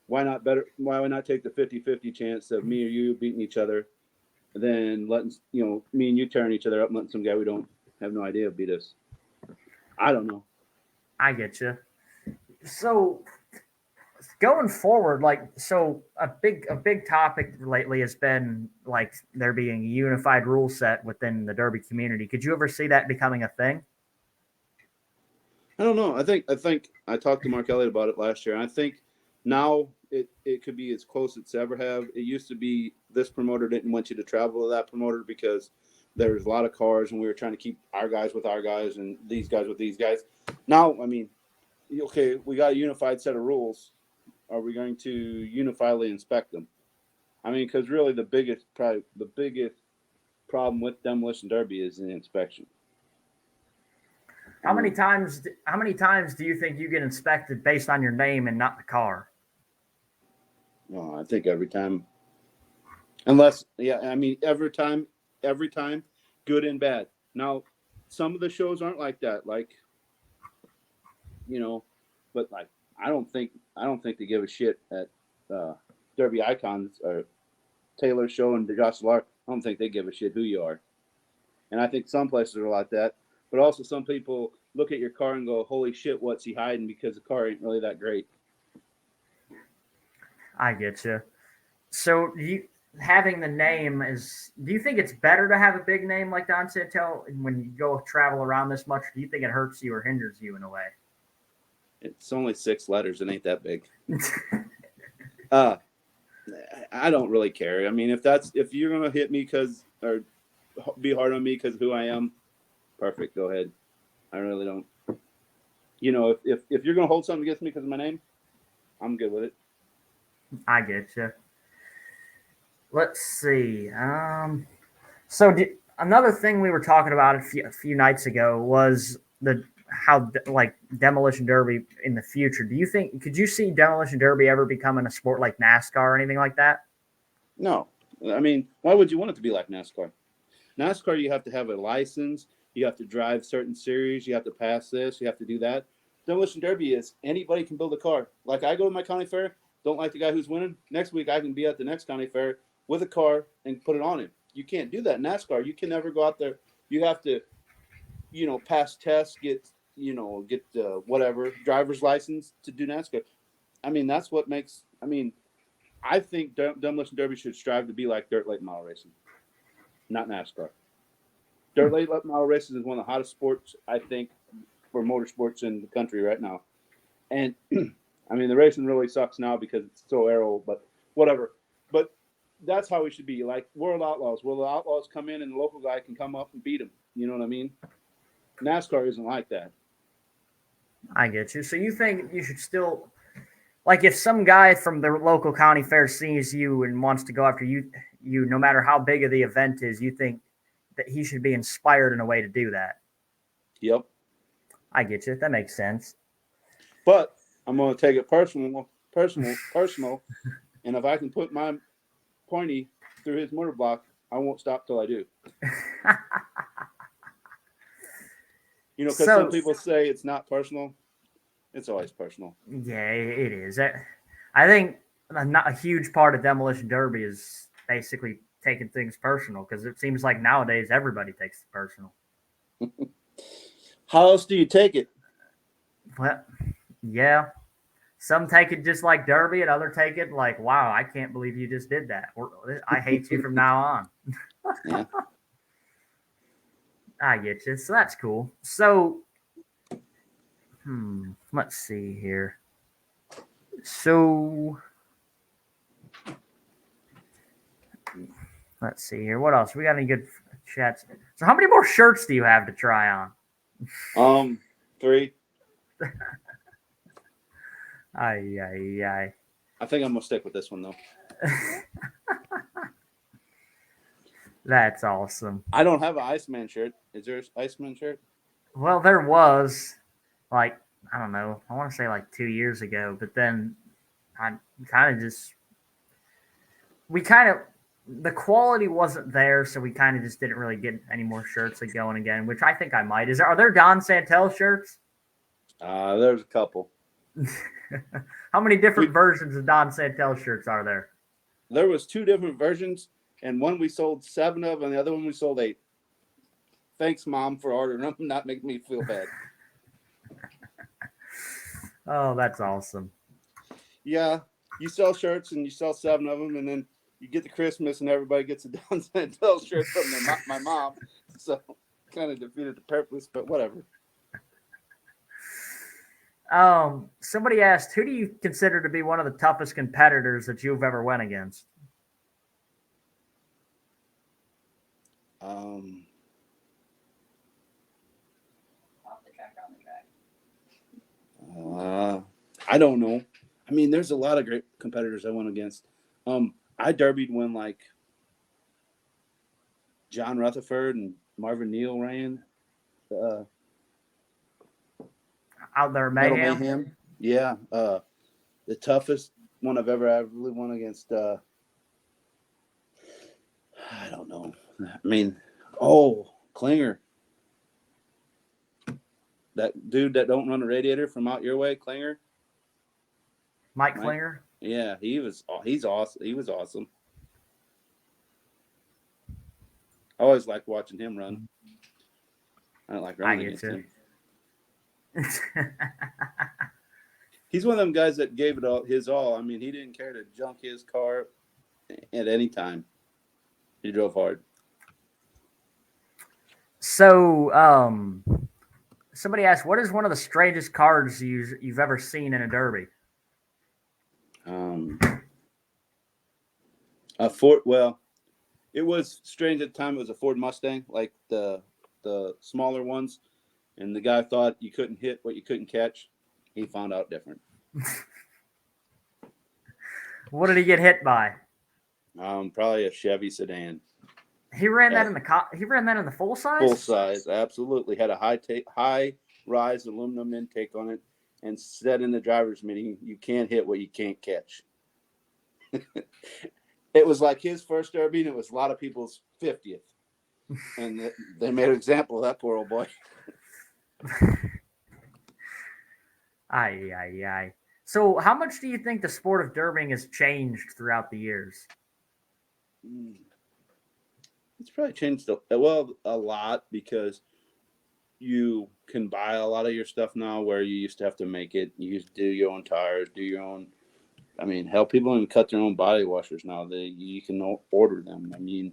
Why not take the 50-50 chance of me or you beating each other than letting, me and you tearing each other up and letting some guy we don't have no idea beat us? I don't know.
I get you. So going forward, a big topic lately has been like there being a unified rule set within the derby community. Could you ever see that becoming a thing?
I don't know. I think I talked to Mark Elliott about it last year. And I think now it could be as close as it's ever have. It used to be this promoter didn't want you to travel to that promoter because there's a lot of cars and we were trying to keep our guys with our guys and these guys with these guys. Now, I mean, okay, we got a unified set of rules. Are we going to unifiedly inspect them? I mean, because really the biggest problem with demolition derby is the inspection.
How many times do you think you get inspected based on your name and not the car?
Well, I think every time. Unless, yeah, I mean, every time, good and bad. Now, some of the shows aren't like that. Like, but like, I don't think they give a shit at Derby Icons or Taylor's show and Josh Lark. I don't think they give a shit who you are. And I think some places are like that. But also some people look at your car and go, holy shit, what's he hiding? Because the car ain't really that great.
I get you. So having the name do you think it's better to have a big name like Don Santel when you go travel around this much? Do you think it hurts you or hinders you in a way?
It's only 6 letters. It ain't that big. I don't really care. I mean, if you're gonna hit me or be hard on me because who I am, perfect. Go ahead. I really don't. If you're gonna hold something against me because of my name, I'm good with it.
I get you. Let's see. So another thing we were talking about a few nights ago was how like demolition derby in the future. Could you see demolition derby ever becoming a sport like NASCAR or anything like that?
No, I mean, why would you want it to be like NASCAR? NASCAR, you have to have a license. You have to drive certain series. You have to pass this. You have to do that. Demolition derby is anybody can build a car. Like I go to my county fair, don't like the guy who's winning. Next week I can be at the next county fair with a car and put it on him. You can't do that in NASCAR. You can never go out there. You have to, pass tests, get whatever driver's license to do NASCAR. I mean, that's what makes. I mean, I think demolition derby should strive to be like dirt late model racing, not NASCAR. Dirt late model racing is one of the hottest sports I think for motorsports in the country right now. And I mean, the racing really sucks now because it's so aero, but whatever. But that's how we should be. Like World Outlaws. World Outlaws come in and the local guy can come up and beat them. You know what I mean? NASCAR isn't like that.
I get you. So you think you should still, like, if some guy from the local county fair sees you and wants to go after you, no matter how big of the event is, you think that he should be inspired in a way to do that?
Yep.
I get you. That makes sense.
But I'm going to take it personal. And if I can put my pointy through his motor block, I won't stop till I do. Because some people say it's not personal. It's always personal.
Yeah, it is. I think not a huge part of demolition derby is basically taking things personal because it seems like nowadays everybody takes it personal.
How else do you take it?
Well, yeah. Some take it just like derby, and others take it like, wow, I can't believe you just did that. I hate you from now on.
Yeah.
I get you. So that's cool. So, let's see here. So, let's see here. What else? We got any good chats? So, how many more shirts do you have to try
on? 3.
Aye.
I think I'm gonna stick with this one though.
That's awesome.
I don't have an Iceman shirt. Is there an Iceman shirt?
Well, there was, like, I don't know. I want to say like 2 years ago, but then the quality wasn't there, so we kind of just didn't really get any more shirts going again, which I think I might. Are there Don Santel shirts?
There's a couple.
How many different versions of Don Santel shirts are there?
There was 2 different versions, and one we sold 7 of, and the other one we sold 8. Thanks, Mom, for ordering them. Not making me feel bad.
Oh, that's awesome.
Yeah, you sell shirts and you sell 7 of them, and then you get to Christmas and everybody gets a Don Santel shirt from my mom. So kind of defeated the purpose, but whatever.
Somebody asked, who do you consider to be one of the toughest competitors that you've ever went against?
Off the track or on the track?
I don't know. I mean, there's a lot of great competitors I went against. I derbied when like John Rutherford and Marvin Neal ran.
Out there, Mayhem.
Yeah. The toughest one I've ever really won against. I don't know. I mean, Klinger. That dude that don't run a radiator from out your way, Klinger.
Mike Klinger?
Yeah, he's awesome. He was awesome. I always like watching him run. I don't like running against him. He's one of them guys that gave it his all. I mean, he didn't care to junk his car at any time. He drove hard.
So, somebody asked, what is one of the strangest cars you've ever seen in a derby?
A Ford. Well, it was strange at the time. It was a Ford Mustang, like the smaller ones, and the guy thought you couldn't hit what you couldn't catch. He found out different.
What did he get hit by?
Probably a Chevy sedan.
He ran that in the he ran that in the full size.
Full size, absolutely. Had a high rise aluminum intake on it, and said in the driver's meeting, "You can't hit what you can't catch." It was like his first derby, and it was a lot of people's 50th, and they made an example of that poor old boy.
Aye. So, how much do you think the sport of derbying has changed throughout the years?
It's probably changed a lot because you can buy a lot of your stuff now where you used to have to make it. You used to do your own tires, do your own. I mean, hell, people even cut their own body washers now. You can order them. I mean,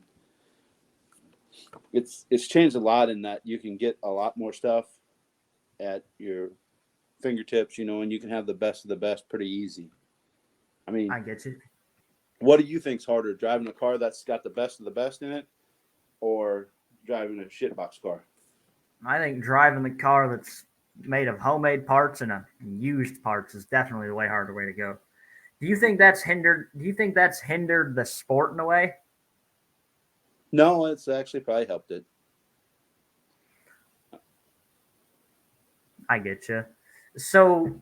it's changed a lot in that you can get a lot more stuff at your fingertips, and you can have the best of the best pretty easy. I mean,
I get you.
What do you think's harder, driving a car that's got the best of the best in it, or driving a shitbox car?
I think driving the car that's made of homemade parts and used parts is definitely the way harder way to go. Do you think that's hindered? Do you think that's hindered the sport in a way?
No, it's actually probably helped it.
I get you. So,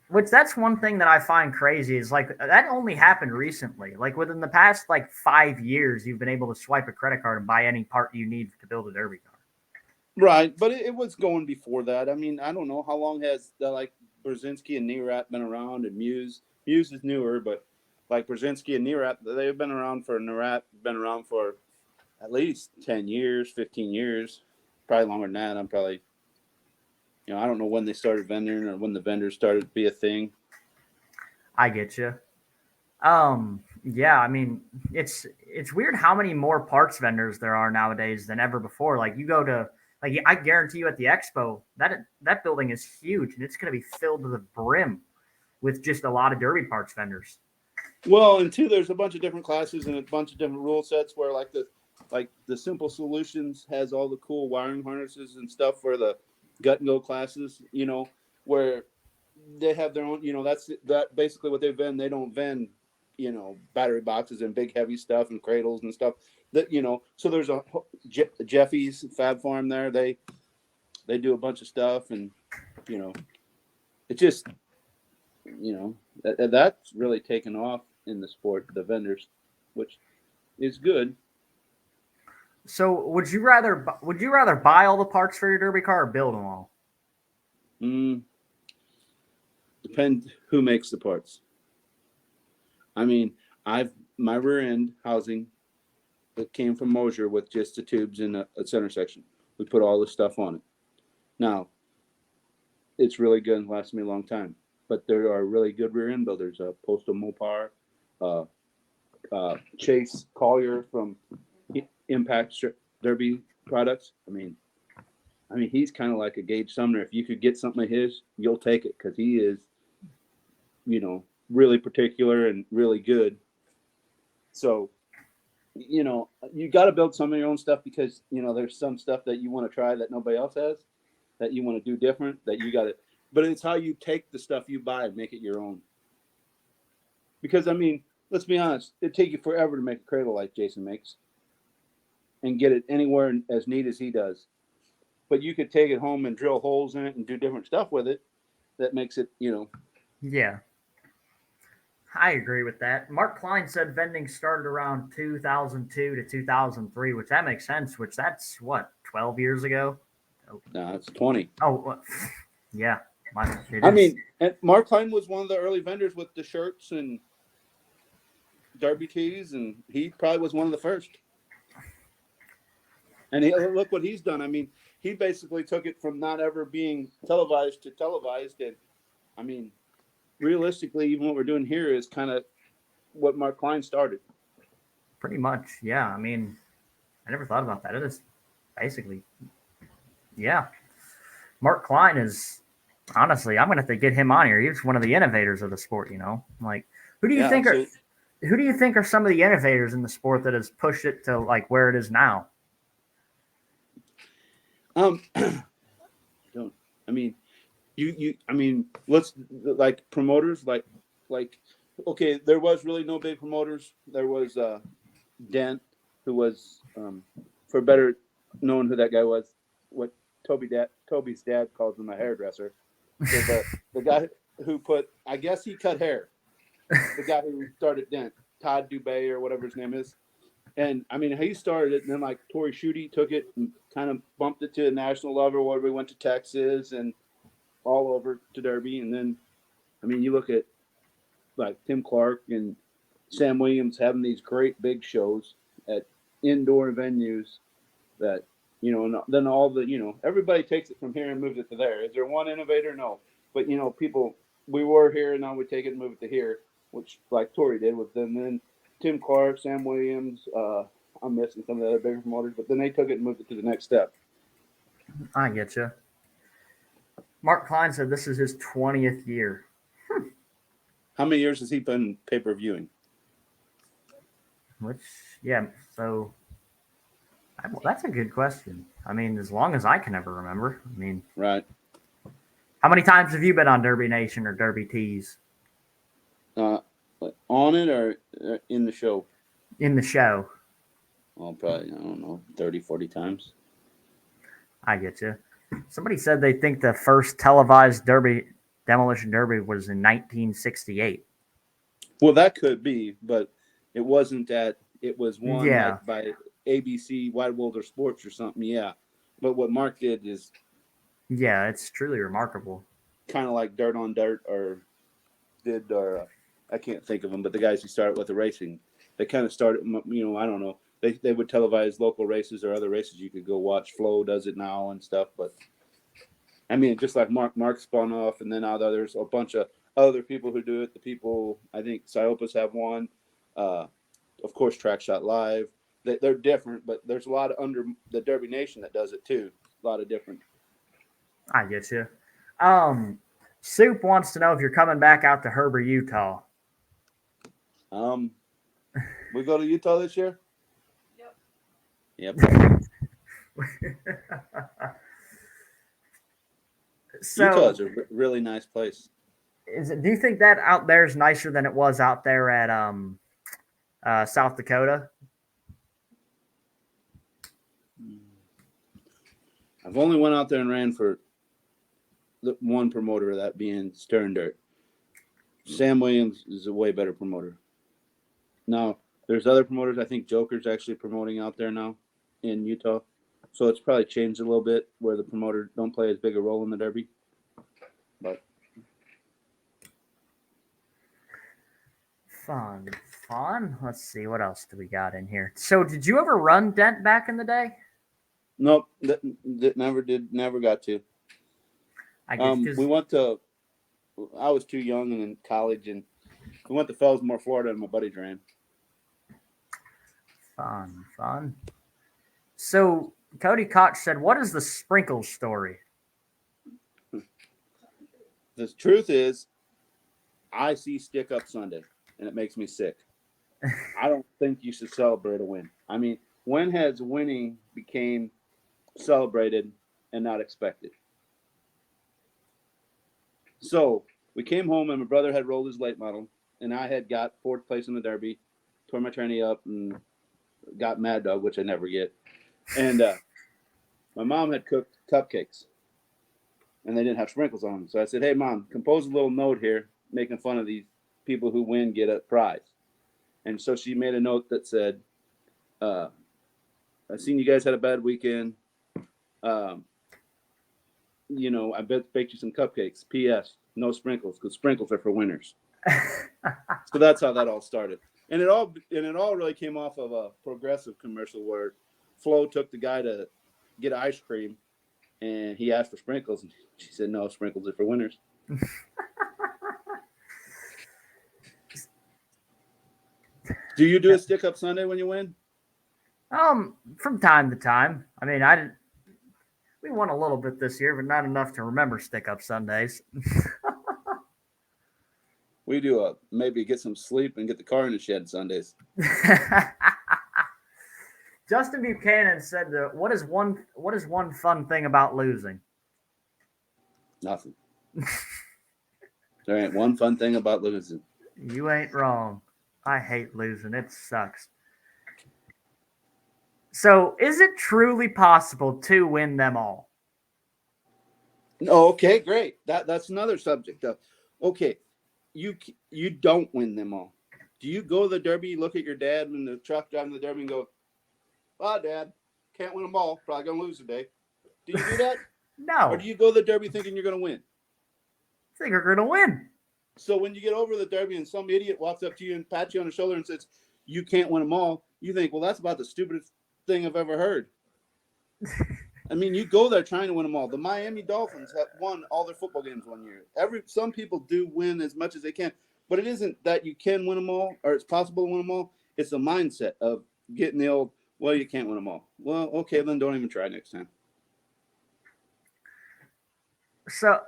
that's one thing that I find crazy is like that only happened recently. Like within the past 5 years, you've been able to swipe a credit card and buy any part you need to build a derby car.
Right, but it was going before that. I mean, I don't know how long has Brzezinski and Nerat been around, and Muse. Muse is newer, but like Brzezinski and Nerat, they've been around for at least 10 years, 15 years, probably longer than that. I'm probably, I don't know when they started vending or when the vendors started to be a thing.
I get you. Yeah, I mean, it's weird how many more parts vendors there are nowadays than ever before. Like you go to, I guarantee you at the expo, that building is huge and it's going to be filled to the brim with just a lot of derby parts vendors.
Well, and two, there's a bunch of different classes and a bunch of different rule sets where the Simple Solutions has all the cool wiring harnesses and stuff for the gut and go classes, where they have their own, that's basically what they vend. They don't vend, battery boxes and big heavy stuff and cradles and stuff that, so there's a Jeffy's Fab Farm there. They do a bunch of stuff and, it just, that's really taken off in the sport, the vendors, which is good.
So would you rather buy all the parts for your derby car or build them all?
Depends who makes the parts. I mean, my rear end housing that came from Mosier with just the tubes in a center section. We put all the stuff on it. Now, it's really good and lasts me a long time. But there are really good rear end builders. Postal Mopar, Chase Collier from Impact Derby Products. I mean, he's kind of like a Gage Sumner. If you could get something of his, you'll take it because he is, really particular and really good. So, you got to build some of your own stuff because, there's some stuff that you want to try that nobody else has, that you want to do different, that you got to. But it's how you take the stuff you buy and make it your own. Because, let's be honest, it'd take you forever to make a cradle like Jason makes and get it anywhere as neat as he does. But you could take it home and drill holes in it and do different stuff with it that makes it,
Yeah. I agree with that. Mark Klein said vending started around 2002 to 2003, which that makes sense, which that's, 12 years ago?
No, it's 20.
Oh, yeah.
And Mark Klein was one of the early vendors with the shirts and derby tees, and he probably was one of the first. And look what he's done. He basically took it from not ever being televised to televised. And, realistically, even what we're doing here is kind of what Mark Klein started.
Pretty much, yeah. I never thought about that. It is basically, yeah. Mark Klein is, honestly, I'm going to have to get him on here. He's one of the innovators of the sport, Like, who do you think who do you think are some of the innovators in the sport that has pushed it to like where it is now?
Don't I mean I mean let's like promoters like okay, there was really no big promoters. There was Dent, who was for better known who that guy was, what Toby's dad calls him, a hairdresser. So the guy who put, I guess he cut hair, the guy who started Dent, Todd Dubay or whatever his name is. And I mean, he started it, and then like Torrey Schutte took it and kind of bumped it to a national level where we went to Texas and all over to Derby. And then, I mean, you look at like Tim Clark and Sam Williams having these great big shows at indoor venues that, you know, and then all the, you know, everybody takes it from here and moves it to there. Is there one innovator? No. But, you know, people, we were here and now we take it and move it to here, which like Torrey did with them. Then Tim Clark, Sam Williams, I'm missing some of the other bigger promoters, but then they took it and moved it to the next step.
I get you. Mark Klein said this is his 20th year.
How many years has he been pay-per-viewing?
Which, yeah, so well, that's a good question. I mean, as long as I can ever remember. I mean,
Right.
how many times have you been on Derby Nation or Derby Tees?
On it or in the show?
In the show.
Well, probably, I don't know, 30, 40 times.
I get you. Somebody said they think the first televised demolition derby was in 1968.
Well, that could be, but it wasn't that. It was one like by ABC, Wide World or Sports or something. Yeah. But what Mark did is.
Yeah, it's truly remarkable.
Kind of like Dirt on Dirt or I can't think of them, but the guys who started with the racing, they kind of started, you know, I don't know. They would televise local races or other races you could go watch. Flo does it now and stuff, but I mean, just like Mark spun off, and then now there's a bunch of other people who do it. The people, I think Siopas have one. Of course, Track Shot Live. They're different, but there's a lot of under the Derby Nation that does it too. A lot of different.
I get you. Soup wants to know if you're coming back out to Heber, Utah.
We go to Utah this year? Yep.
So,
Utah is a really nice place.
Do you think that out there is nicer than it was out there at South Dakota?
I've only went out there and ran for the one promoter, that being Stern Dirt. Sam Williams is a way better promoter. Now, there's other promoters. I think Joker's actually promoting out there now in Utah. So it's probably changed a little bit where the promoter don't play as big a role in the Derby. But
fun. Let's see, what else do we got in here? So did you ever run Dent back in the day?
nope, never got to.
I guess
we went to, I was too young and in college, and we went to Fellsmore, Florida, and my buddies ran.
Fun. So Cody Koch said, what is the sprinkles story?
The truth is, I see Stick Up Sunday, and it makes me sick. I don't think you should celebrate a win. I mean, when has winning became celebrated and not expected? So we came home, and my brother had rolled his late model, and I had got fourth place in the Derby, tore my tranny up, and got Mad Dog, which I never get. And my mom had cooked cupcakes, and they didn't have sprinkles on them. So I said, hey, Mom, compose a little note here making fun of these people who win get a prize. And so she made a note that said, I seen you guys had a bad weekend. You know, I baked you some cupcakes. P.S. No sprinkles, because sprinkles are for winners. So that's how that all started. And it all really came off of a Progressive commercial where Flo took the guy to get ice cream, and he asked for sprinkles, and she said, no, sprinkles are for winners. Do you do a Stick Up Sunday when you win?
From time to time. I mean, we won a little bit this year, but not enough to remember Stick Up Sundays.
We do maybe get some sleep and get the car in the shed Sundays.
Justin Buchanan said, "What is one fun thing about losing?"
Nothing. There ain't one fun thing about losing.
You ain't wrong. I hate losing. It sucks. So, is it truly possible to win them all?
Oh, okay, great. That's another subject. Though. Okay, you don't win them all. Do you go to the Derby? You look at your dad in the truck driving the Derby and go, "Well, Dad, can't win them all. Probably gonna lose today." Do you do that?
No.
Or do you go to the Derby thinking you're gonna win?
I think you're gonna win.
So when you get over the Derby and some idiot walks up to you and pats you on the shoulder and says, "You can't win them all," you think, "Well, that's about the stupidest thing I've ever heard." I mean, you go there trying to win them all. The Miami Dolphins have won all their football games one year. Some people do win as much as they can, but it isn't that you can win them all or it's possible to win them all. It's the mindset of getting the old, "Well, you can't win them all." Well, okay, then don't even try next time.
So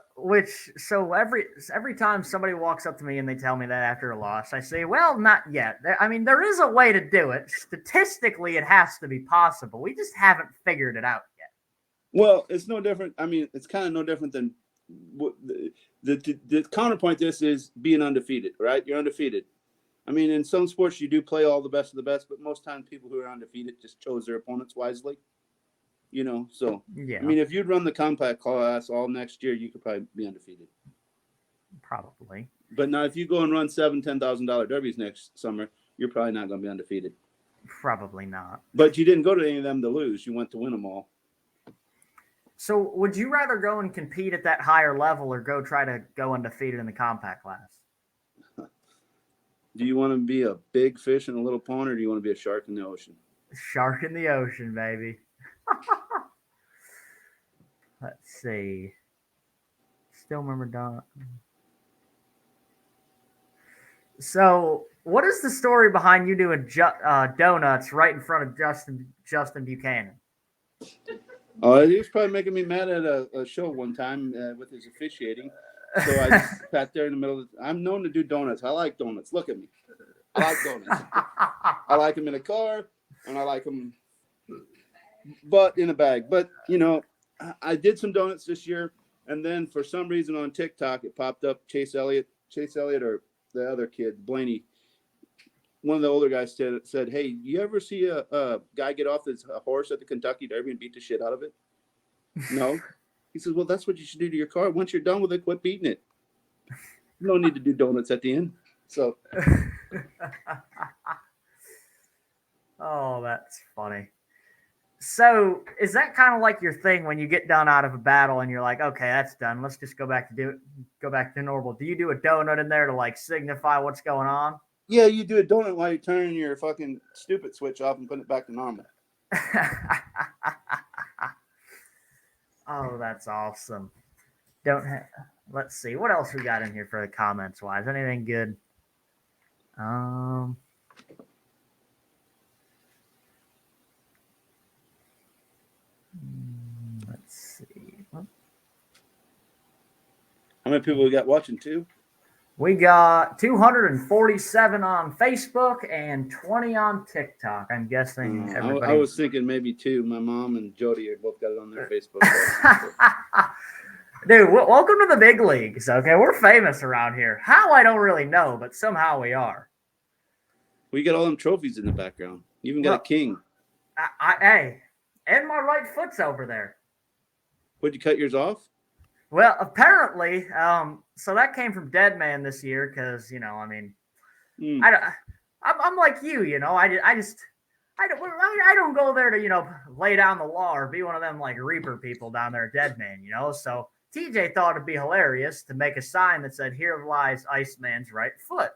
every time somebody walks up to me and they tell me that after a loss, I say, "Well, not yet. I mean, there is a way to do it. Statistically, it has to be possible. We just haven't figured it out yet."
Well, it's no different. I mean, it's kind of no different than the counterpoint. To this is being undefeated, right? You're undefeated. I mean, in some sports, you do play all the best of the best, but most times people who are undefeated just chose their opponents wisely. So
Yeah.
I mean, if you'd run the compact class all next year, you could probably be undefeated.
Probably.
But now, if you go and run $7,000-$10,000 derbies next summer, you're probably not going to be undefeated.
Probably not.
But you didn't go to any of them to lose. You went to win them all.
So, would you rather go and compete at that higher level, or go try to go undefeated in the compact class?
Do you want to be a big fish in a little pond, or do you want to be a shark in the ocean?
Shark in the ocean, baby. Let's see. Still remember Don. So, what is the story behind you doing donuts right in front of Justin Buchanan?
Oh, he was probably making me mad at a show one time with his officiating. So I just sat there in the middle. I'm known to do donuts. I like donuts. Look at me. I like donuts. I like them in a car, and I like them but in a bag. But, I did some donuts this year, and then for some reason on TikTok, it popped up Chase Elliott or the other kid, Blaney. One of the older guys said, "Hey, you ever see a guy get off a horse at the Kentucky Derby and beat the shit out of it?" No. He says, "Well, that's what you should do to your car. Once you're done with it, quit beating it. No need to do donuts at the end." So.
Oh, that's funny. So, is that kind of like your thing when you get done out of a battle and you're like, "Okay, that's done. Let's just go back to normal." Do you do a donut in there to like signify what's going on?
Yeah, you do a donut while you're turning your fucking stupid switch off and putting it back to normal.
Oh, that's awesome. Let's see. What else we got in here for the comments wise? Anything good? Let's see.
How many people we got watching too?
We got 247 on Facebook and 20 on TikTok. I'm guessing everybody.
I was thinking maybe 2. My mom and Jody both got it on their Facebook.
Dude, welcome to the big leagues. Okay, we're famous around here. How, I don't really know, but somehow we are.
We got all them trophies in the background. You even got a king.
Hey, and my right foot's over there.
Would you cut yours off?
Well, apparently, so that came from Dead Man this year because, I'm like you, I don't go there to, lay down the law or be one of them like Reaper people down there at Dead Man, So TJ thought it'd be hilarious to make a sign that said, "Here lies Iceman's right foot."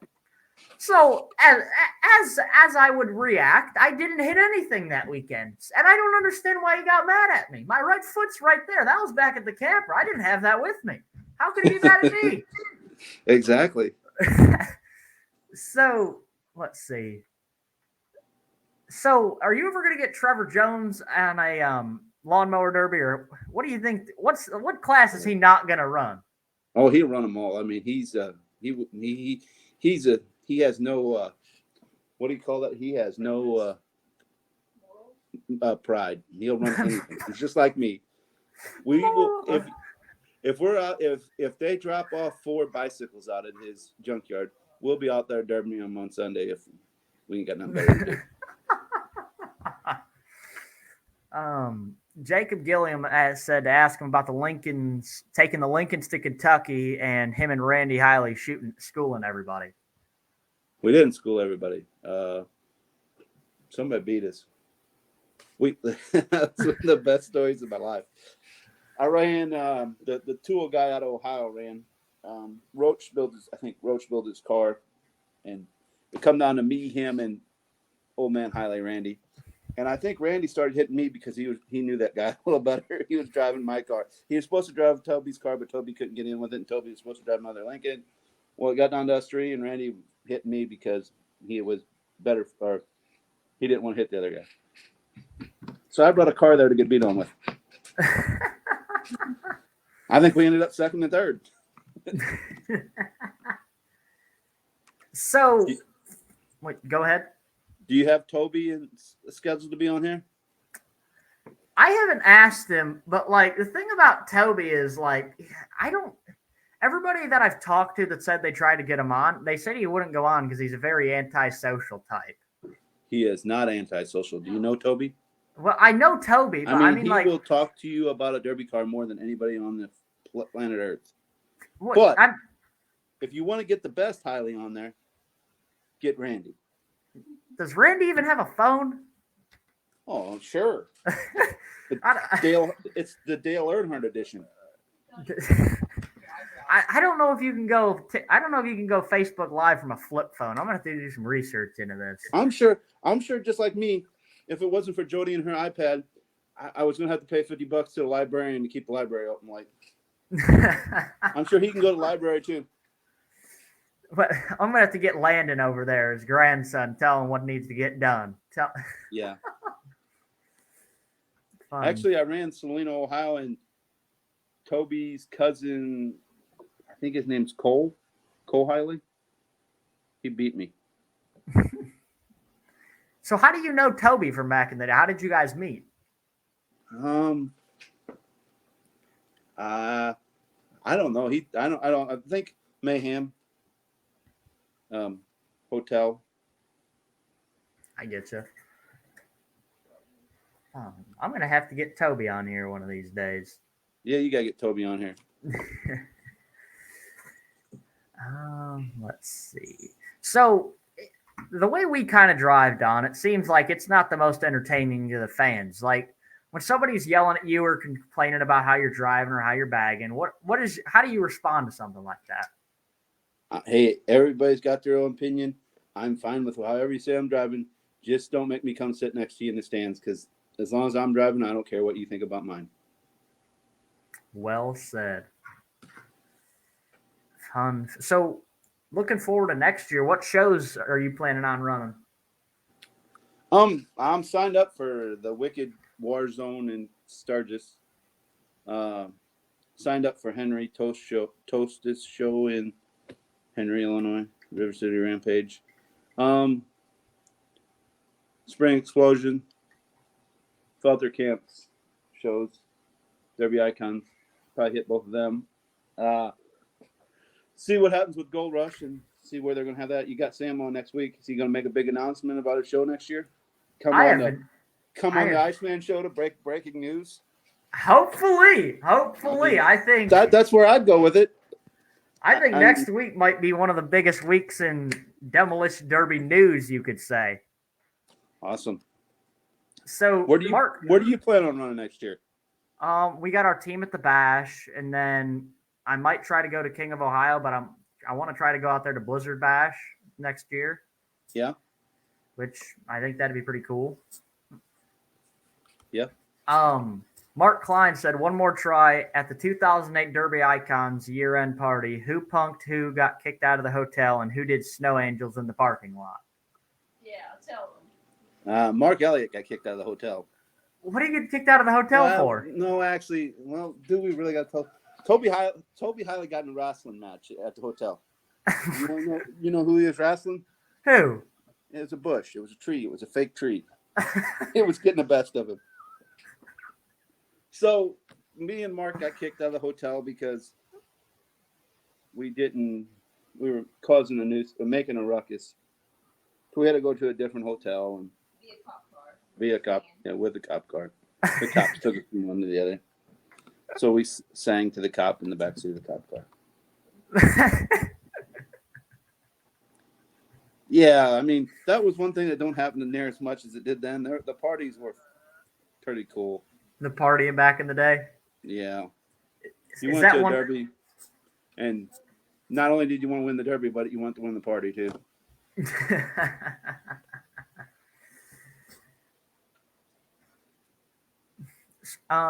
So as I would react, I didn't hit anything that weekend. And I don't understand why he got mad at me. My right foot's right there. That was back at the camper. I didn't have that with me. How could he be mad at me?
Exactly.
So, let's see. So, are you ever going to get Trevor Jones on a lawnmower derby? Or what do you think? What class is he not going to run?
Oh, he'll run them all. I mean, he's he has no what do you call that? He has no pride. He'll run anything. He's just like me. We will if we're out if they drop off 4 bicycles out in his junkyard, we'll be out there derbying them on Sunday if we ain't got nothing better to do.
Jacob Gilliam said to ask him about the Lincolns taking the Lincolns to Kentucky and him and Randy Hiley schooling everybody.
We didn't school everybody. Somebody beat us. That's one of the best stories of my life. I ran the tool guy out of Ohio ran. Roach built his car, and it come down to me, him, and old man Hiley Randy. And I think Randy started hitting me because he knew that guy a little better. He was driving my car. He was supposed to drive Toby's car, but Toby couldn't get in with it, and Toby was supposed to drive another Lincoln. Well, it got down to us 3, and Randy hit me because he was better, or he didn't want to hit the other guy. So I brought a car there to get beat on with. I think we ended up 2nd and 3rd.
So, wait, go ahead.
Do you have Toby scheduled to be on here?
I haven't asked him, but like the thing about Toby is like everybody that I've talked to that said they tried to get him on, they said he wouldn't go on because he's a very antisocial type.
He is not antisocial. Do you know Toby?
Well, I know Toby, but I mean
he
like,
will talk to you about a derby car more than anybody on the planet Earth.
But
if you want to get the best Hiley on there, get Randy.
Does Randy even have a phone?
Oh, sure. It's the Dale Earnhardt edition.
I don't know if you can go. I don't know if you can go Facebook Live from a flip phone. I'm gonna have to do some research into this.
I'm sure. Just like me, if it wasn't for Jody and her iPad, I was gonna have to pay $50 to the librarian to keep the library open. Like, I'm sure he can go to the library too.
But I'm gonna have to get Landon over there, his grandson, tell him what needs to get done.
Yeah.
Fun.
Actually, I ran Salina, Ohio, and Toby's cousin, I think his name's Cole Hiley. He beat me.
So how do you know Toby from back in the day? How did you guys meet?
I don't know. I think Mayhem. Hotel.
I get you. I'm gonna have to get Toby on here one of these days.
Yeah, you gotta get Toby on here.
Let's see. So the way we kind of drive, Don, it seems like it's not the most entertaining to the fans. Like when somebody's yelling at you or complaining about how you're driving or how you're bagging, how do you respond to something like that?
Hey, everybody's got their own opinion. I'm fine with however you say I'm driving. Just don't make me come sit next to you in the stands, because as long as I'm driving, I don't care what you think about mine.
Well said. Fun. So, looking forward to next year, what shows are you planning on running?
I'm signed up for the Wicked Warzone in Sturgis. Signed up for Henry Toast's show in Henry, Illinois, River City Rampage. Spring Explosion, Felter Camps shows, Derby Icons. Probably hit both of them. See what happens with Gold Rush and see where they're going to have that. You got Sam on next week. Is he going to make a big announcement about his show next year? Come on the Iceman show to breaking news.
Hopefully. I think
that's where I'd go with it.
I think next week might be one of the biggest weeks in Demolition Derby news, you could say.
Awesome.
So,
where do you plan on running next year?
We got our team at the Bash, and then I might try to go to King of Ohio, but I want to try to go out there to Blizzard Bash next year.
Yeah.
Which I think that'd be pretty cool.
Yeah.
Mark Klein said, one more try at the 2008 Derby Icons year-end party. Who punked who, got kicked out of the hotel, and who did snow angels in the parking lot?
Yeah, tell them.
Mark Elliott got kicked out of the hotel.
What did you get kicked out of the hotel for?
No, actually, do we really got to tell? Toby Hiley got in a wrestling match at the hotel. You know who he was wrestling?
Who?
It was a bush. It was a tree. It was a fake tree. It was getting the best of him. So me and Mark got kicked out of the hotel because we were making a ruckus. So we had to go to a different hotel and with the cop car. The cops took us from one to the other. So we sang to the cop in the backseat of the cop car. Yeah, I mean, that was one thing that don't happen near as much as it did then. The parties were pretty cool.
The partying back in the day?
Yeah. You went to a derby, and not only did you want to win the derby, but you want to win the party, too.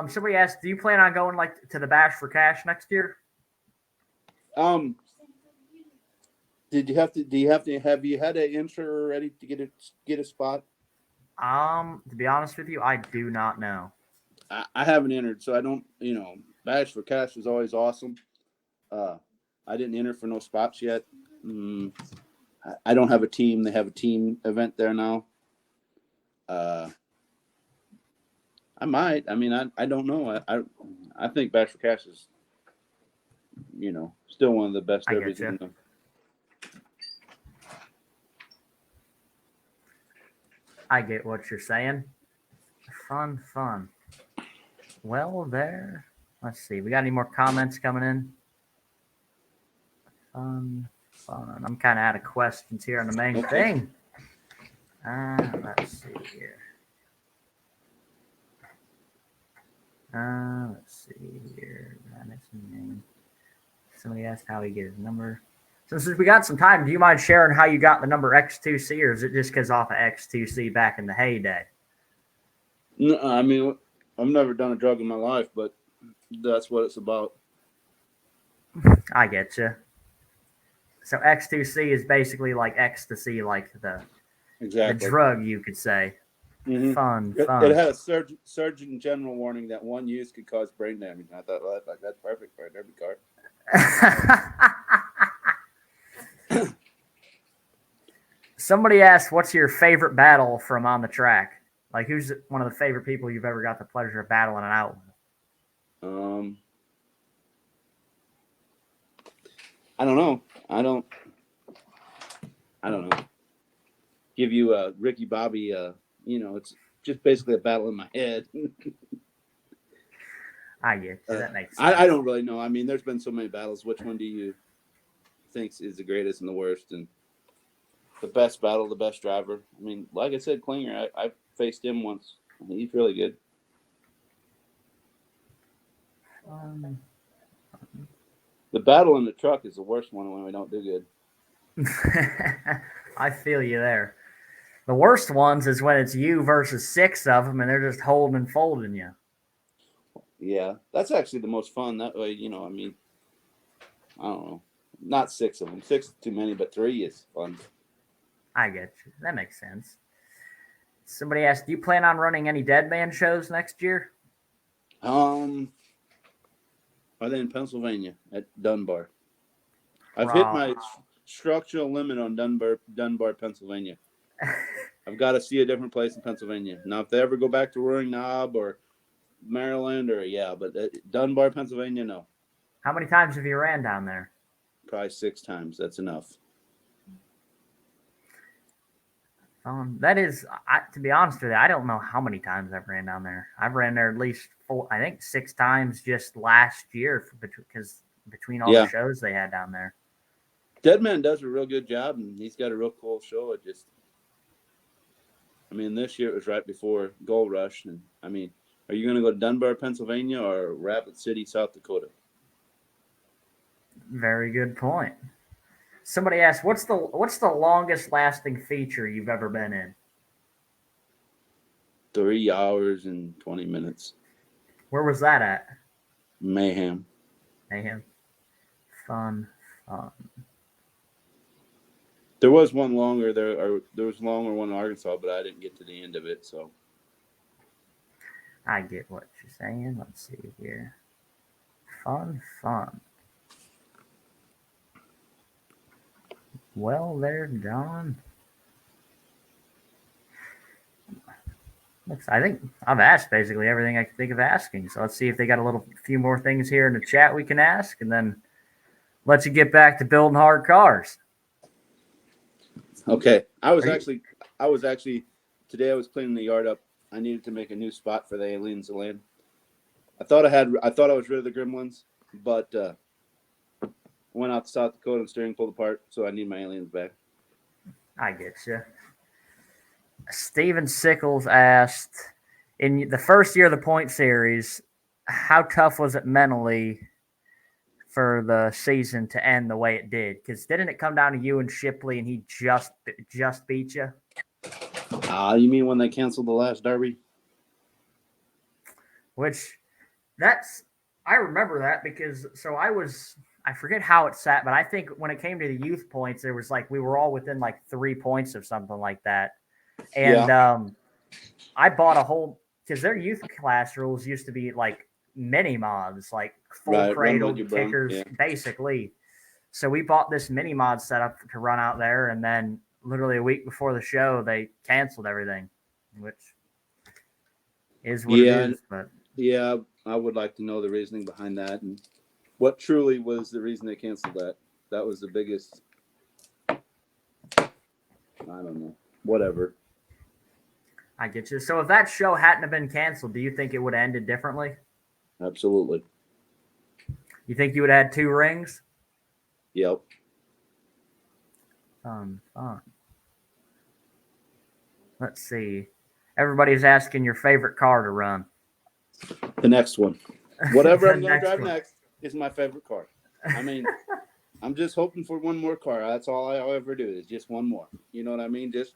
Somebody asked, do you plan on going to the Bash for Cash next year?
Have you had an intro ready to get a spot?
To be honest with you, I do not know.
I haven't entered, so I don't, Bash for Cash is always awesome. I didn't enter for no spots yet. I don't have a team. They have a team event there now. I might. I mean, I don't know. I think Bash for Cash is, still one of the best derbies in the.
I get what you're saying. Fun. Well, let's see. We got any more comments coming in? Fun. I'm kind of out of questions here on the main thing. Let's see here. Somebody asked how he get his number. So since we got some time, do you mind sharing how you got the number X2C, or is it just because off of X2C back in the heyday?
No, I mean, I've never done a drug in my life, but that's what it's about.
I get you. So X2C is basically like ecstasy, like the drug, you could say.
Mm-hmm.
Fun.
It had a Surgeon General warning that one use could cause brain damage. And I thought, well, that's perfect for a derby card.
Somebody asked, what's your favorite battle from on the track? Like, who's one of the favorite people you've ever got the pleasure of battling it out with?
I don't know. I don't know. Give you a Ricky Bobby. It's just basically a battle in my head.
I get you. That makes sense.
I don't really know. I mean, there's been so many battles. Which one do you think is the greatest and the worst? And the best battle, the best driver? I mean, like I said, Klinger, I faced him once. He's really good. The battle in the truck is the worst one when we don't do good.
I feel you there. The worst ones is when it's you versus 6 of them, and they're just holding and folding you.
Yeah, that's actually the most fun. That way, I mean, I don't know. Not 6 of them. 6 is too many, but 3 is fun.
I get you. That makes sense. Somebody asked, do you plan on running any Dead Man shows next year?
Are they in Pennsylvania at Dunbar? I've hit my structural limit on Dunbar, Pennsylvania. I've got to see a different place in Pennsylvania. Now, if they ever go back to Roaring Knob or Maryland but Dunbar, Pennsylvania, no.
How many times have you ran down there?
Probably 6 times. That's enough.
That is, to be honest with you, I don't know how many times I've ran down there. I've ran there at least 6 times just last year because between all the shows they had down there.
Deadman does a real good job, and he's got a real cool show. This year it was right before Gold Rush, and are you going to go to Dunbar, Pennsylvania, or Rapid City, South Dakota?
Very good point. Somebody asked, what's the longest lasting feature you've ever been in?
3 hours and 20 minutes.
Where was that at?
Mayhem.
Fun.
There was one longer there was a longer one in Arkansas, but I didn't get to the end of it, so.
I get what you're saying. Let's see here. Fun. well there, John. I think I've asked basically everything I can think of asking. So let's see if they got a few more things here in the chat we can ask, and then let you get back to building hard cars.
Okay. I was actually today I was cleaning the yard up. I needed to make a new spot for the aliens to land. I thought I was rid of the gremlins, but went out to South Dakota and steering pulled apart, so I need my aliens back.
I get you. Steven Sickles asked, in the first year of the point series, how tough was it mentally for the season to end the way it did? Because didn't it come down to you and Shipley, and he just beat you?
You mean when they canceled the last derby?
I remember that because I forget how it sat, but I think when it came to the youth points, there was we were all within 3 points of something like that. And I bought a whole, because their youth class rules used to be mini mods, full cradle kickers, basically. So we bought this mini mod setup to run out there, and then literally a week before the show, they canceled everything, which is what it is. But
yeah, I would like to know the reasoning behind that and what truly was the reason they canceled that. That was the biggest. I don't know. Whatever.
I get you. So if that show hadn't have been canceled, do you think it would have ended differently?
Absolutely.
You think you would have had 2 rings?
Yep.
Fun. Let's see. Everybody's asking your favorite car to run.
The next one. Whatever I'm going to drive next is my favorite car. I mean, I'm just hoping for one more car. That's all I'll ever do is just one more. You know what I mean? Just,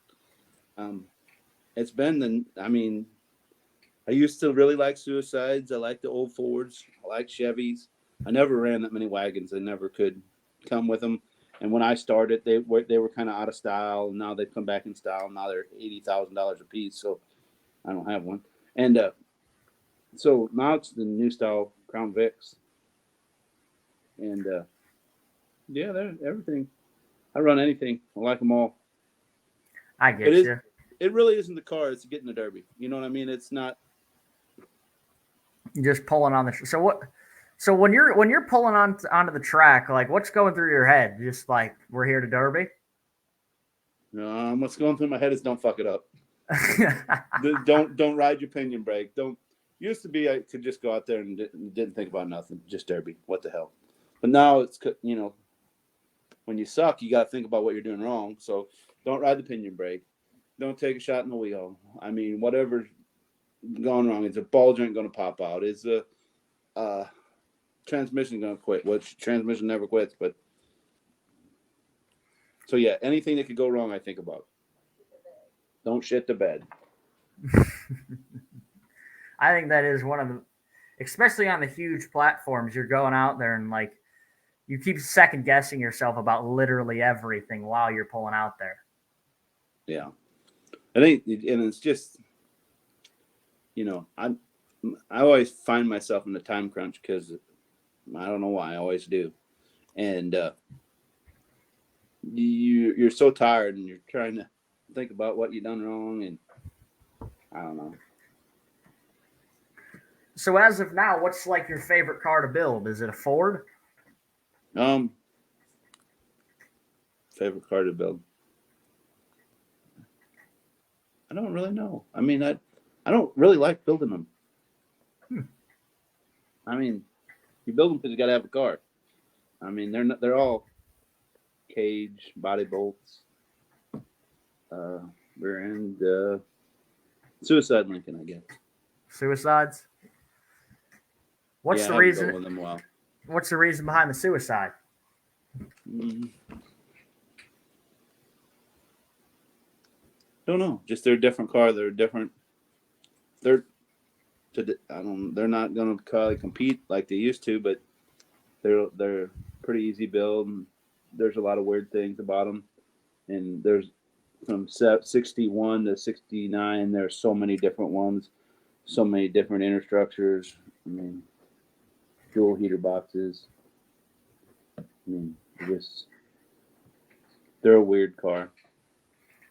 it's been I used to really like Suicides. I like the old Fords. I like Chevys. I never ran that many wagons. I never could come with them. And when I started, they were kind of out of style. Now they've come back in style. Now they're $80,000 a piece. So I don't have one. And so now it's the new style Crown Vics. And they're everything. I run anything. I like them all.
I get you.
It really isn't the car. It's getting the Derby. You know what I mean? It's not.
Just pulling on the. So when you're pulling onto the track, what's going through your head? Just we're here to Derby.
No, what's going through my head is don't fuck it up. Don't ride your pinion brake. Don't. Used to be I could just go out there and didn't think about nothing. Just Derby. What the hell? But now it's when you suck, you got to think about what you're doing wrong. So don't ride the pinion brake. Don't take a shot in the wheel. I mean, whatever's going wrong. Is a ball joint going to pop out? Is the transmission going to quit? Which transmission never quits. But so yeah, anything that could go wrong, I think about. Don't shit the bed.
I think that is one of the, especially on the huge platforms, you're going out there and you keep second guessing yourself about literally everything while you're pulling out there.
Yeah. I think, and it's just, I always find myself in a time crunch because I don't know why, I always do. And you're so tired and you're trying to think about what you've done wrong, and I don't know.
So as of now, what's your favorite car to build? Is it a Ford?
Favorite car to build. I don't really know. I mean, I don't really like building them. I mean, you build them because you got to have a car. I mean, they're all cage, body bolts, rear end, Suicide Lincoln, I guess.
Suicides? What's the reason?
With them well.
What's the reason behind the Suicide?
Don't know. Just they're a different car. They're different. They're not going to compete like they used to, but they're pretty easy build. And there's a lot of weird things about them, and there's from 61 to 69. There's so many different ones, so many different inner structures. I mean, dual heater boxes. I mean, They're a weird car.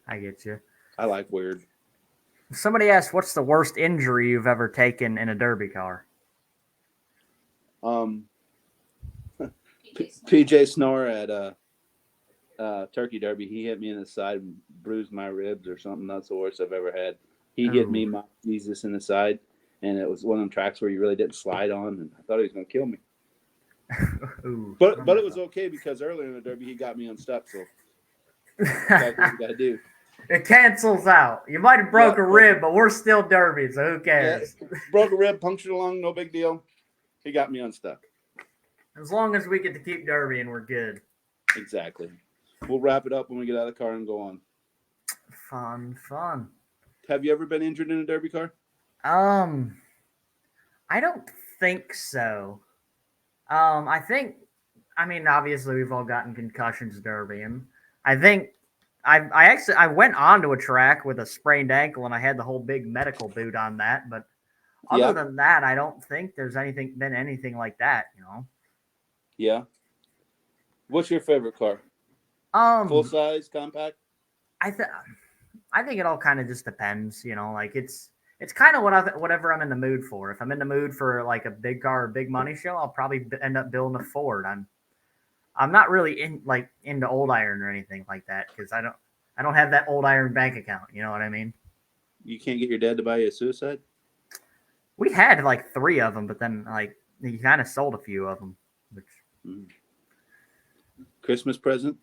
I get you.
I like weird.
Somebody asked, "What's the worst injury you've ever taken in a derby car?"
PJ Snore at Turkey Derby. He hit me in the side and bruised my ribs or something. That's the worst I've ever had. He hit me, my Jesus, in the side, and it was one of them tracks where you really didn't slide on, and I thought he was going to kill me. But it was okay because earlier in the Derby he got me unstuck. So that's what you got to do.
It cancels out. You might have broke a rib, but we're still Derby, so who cares?
Yeah, broke a rib, punctured a lung, no big deal. He got me unstuck.
As long as we get to keep Derby and we're good.
Exactly. We'll wrap it up when we get out of the car and go on.
Fun.
Have you ever been injured in a Derby car?
I don't think so. I mean, obviously we've all gotten concussions Derby, and I think I went onto a track with a sprained ankle and I had the whole big medical boot on that, but other than that, I don't think there's been anything like that, you know.
Yeah. What's your favorite car? Full size, compact?
I think it all kind of just depends, you know, like it's kind of whatever I'm in the mood for. If I'm in the mood for like a big car or big money show, I'll probably end up building a Ford. I'm not really into old iron or anything like that because I don't have that old iron bank account. You know what I mean?
You can't get your dad to buy you a suicide?
We had like 3 of them, but then like he kind of sold a few of them. Which
Christmas present?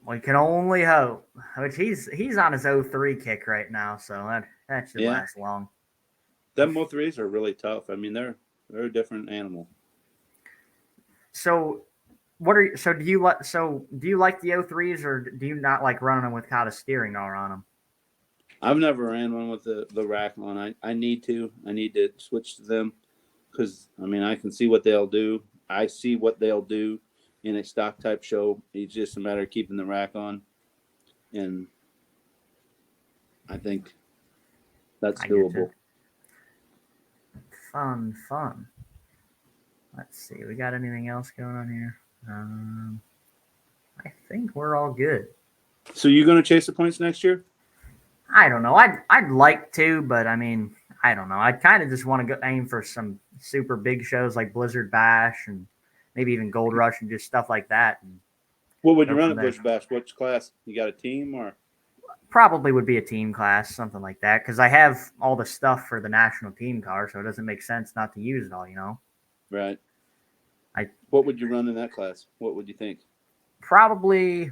We can only hope. Which he's on his 03 kick right now, so that should last long.
Them 03s are really tough. I mean, they're a different animal.
So do you like the 03s or do you not like running them without a steering bar on them?
I've never ran one with the rack on. I need to switch to them because I mean I can see what they'll do. I see what they'll do in a stock type show. It's just a matter of keeping the rack on, and I think that's doable.
Fun. Let's see. We got anything else going on here? I think we're all good.
So you going to chase the points next year?
I don't know. I'd like to, but I mean, I don't know. I kind of just want to aim for some super big shows like Blizzard Bash and maybe even Gold Rush and just stuff like that. And
what would you run at Blizzard Bash? Which class? You got a team or?
Probably would be a team class, something like that, because I have all the stuff for the national team car, so it doesn't make sense not to use it all, you know?
Right. What would you run in that class? What would you think?
Probably,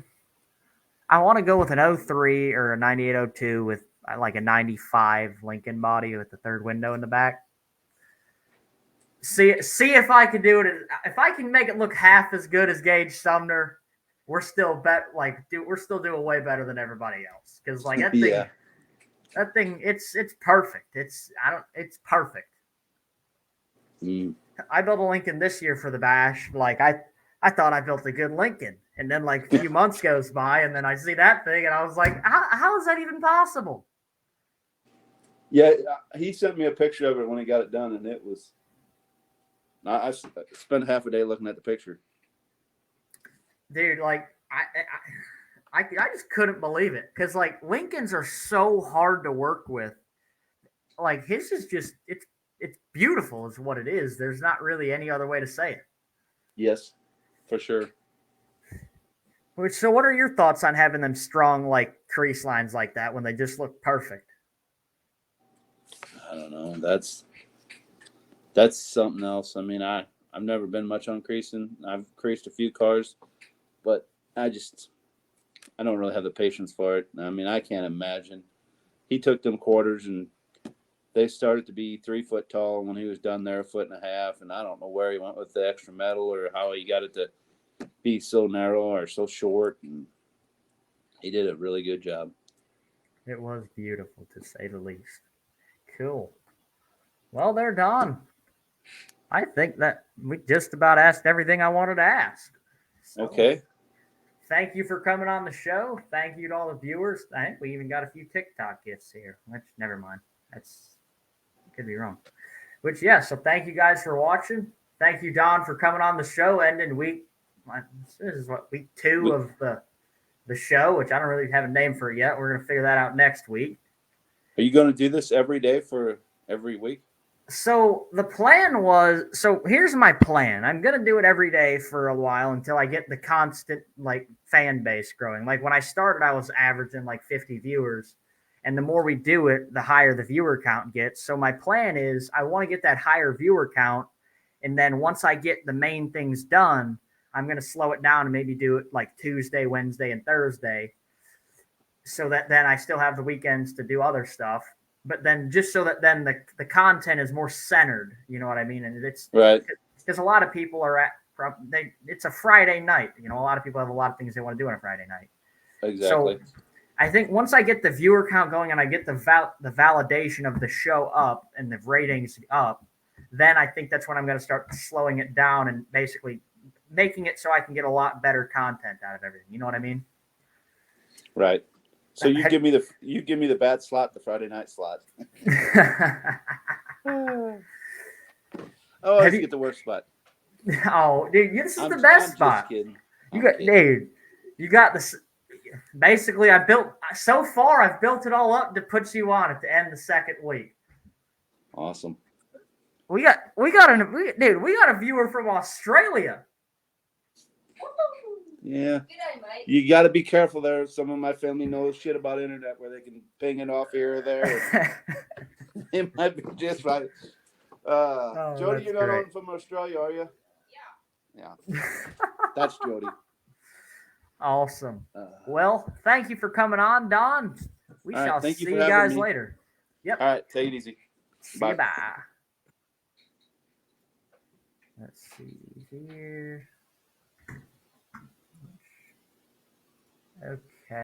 I want to go with an 03 or a 9802 with like a 95 Lincoln body with the third window in the back. See if I can do it. If I can make it look half as good as Gage Sumner, we're still doing way better than everybody else. Because like that thing, it's perfect. It's perfect. I built a Lincoln this year for the Bash. Like I thought I built a good Lincoln, and then like a few months goes by, and then I see that thing, and I was like, how is that even possible?
Yeah, he sent me a picture of it when he got it done, and it was. I spent half a day looking at the picture.
Dude, like I just couldn't believe it because like Lincolns are so hard to work with. Like his is just it's beautiful is what it is. There's not really any other way to say it.
Yes, for sure.
So what are your thoughts on having them strong like crease lines like that when they just look perfect?
I don't know. That's something else. I mean, I've never been much on creasing. I've creased a few cars, but I don't really have the patience for it. I mean, I can't imagine. He took them quarters and they started to be 3 foot tall when he was done there, 1.5 feet, and I don't know where he went with the extra metal or how he got it to be so narrow or so short. And he did a really good job.
It was beautiful, to say the least. Cool. Well, they're done. I think that we just about asked everything I wanted to ask. So,
okay.
Thank you for coming on the show. Thank you to all the viewers. I think we even got a few TikTok gifts here. Which, never mind. Could be wrong. Which, yeah, so thank you guys for watching. Thank you, Don, for coming on the show. Ending week. This is what, week 2 of the the show, which I don't really have a name for it yet. We're gonna figure that out next week.
Are you going to do this every day for every week?
So the plan was, so here's my plan. I'm gonna do it every day for a while until I get the constant like fan base growing. Like when I started, I was averaging like 50 viewers, and the more we do it, the higher the viewer count gets. So my plan is I want to get that higher viewer count, and then once I get the main things done, I'm gonna slow it down and maybe do it like Tuesday, Wednesday, and Thursday, so that then I still have the weekends to do other stuff. But then just so that then the content is more centered, you know what I mean? And it's
Right.
because a lot of people are it's a Friday night. You know, a lot of people have a lot of things they want to do on a Friday night.
Exactly.
So I think once I get the viewer count going and I get the validation of the show up and the ratings up, then I think that's when I'm going to start slowing it down and basically making it so I can get a lot better content out of everything. You know what I mean?
Right. So you give me the bad slot, the Friday night slot. Oh, I get the worst spot.
Oh, dude, this is the best spot.
Just kidding.
Dude, you got this. Basically, I've built it all up to put you on at the end of the second week.
Awesome.
We got a viewer from Australia.
Yeah.
G'day, mate.
You got to be careful there. Some of my family knows shit about internet where they can ping it off here or there. It might be just right. Jody, you're not on from Australia, are you? Yeah. That's Jody.
Awesome. Well, thank you for coming on, Don. We shall see you guys later. Yep.
All right. Take it easy.
Bye. Bye. Let's see here. Okay.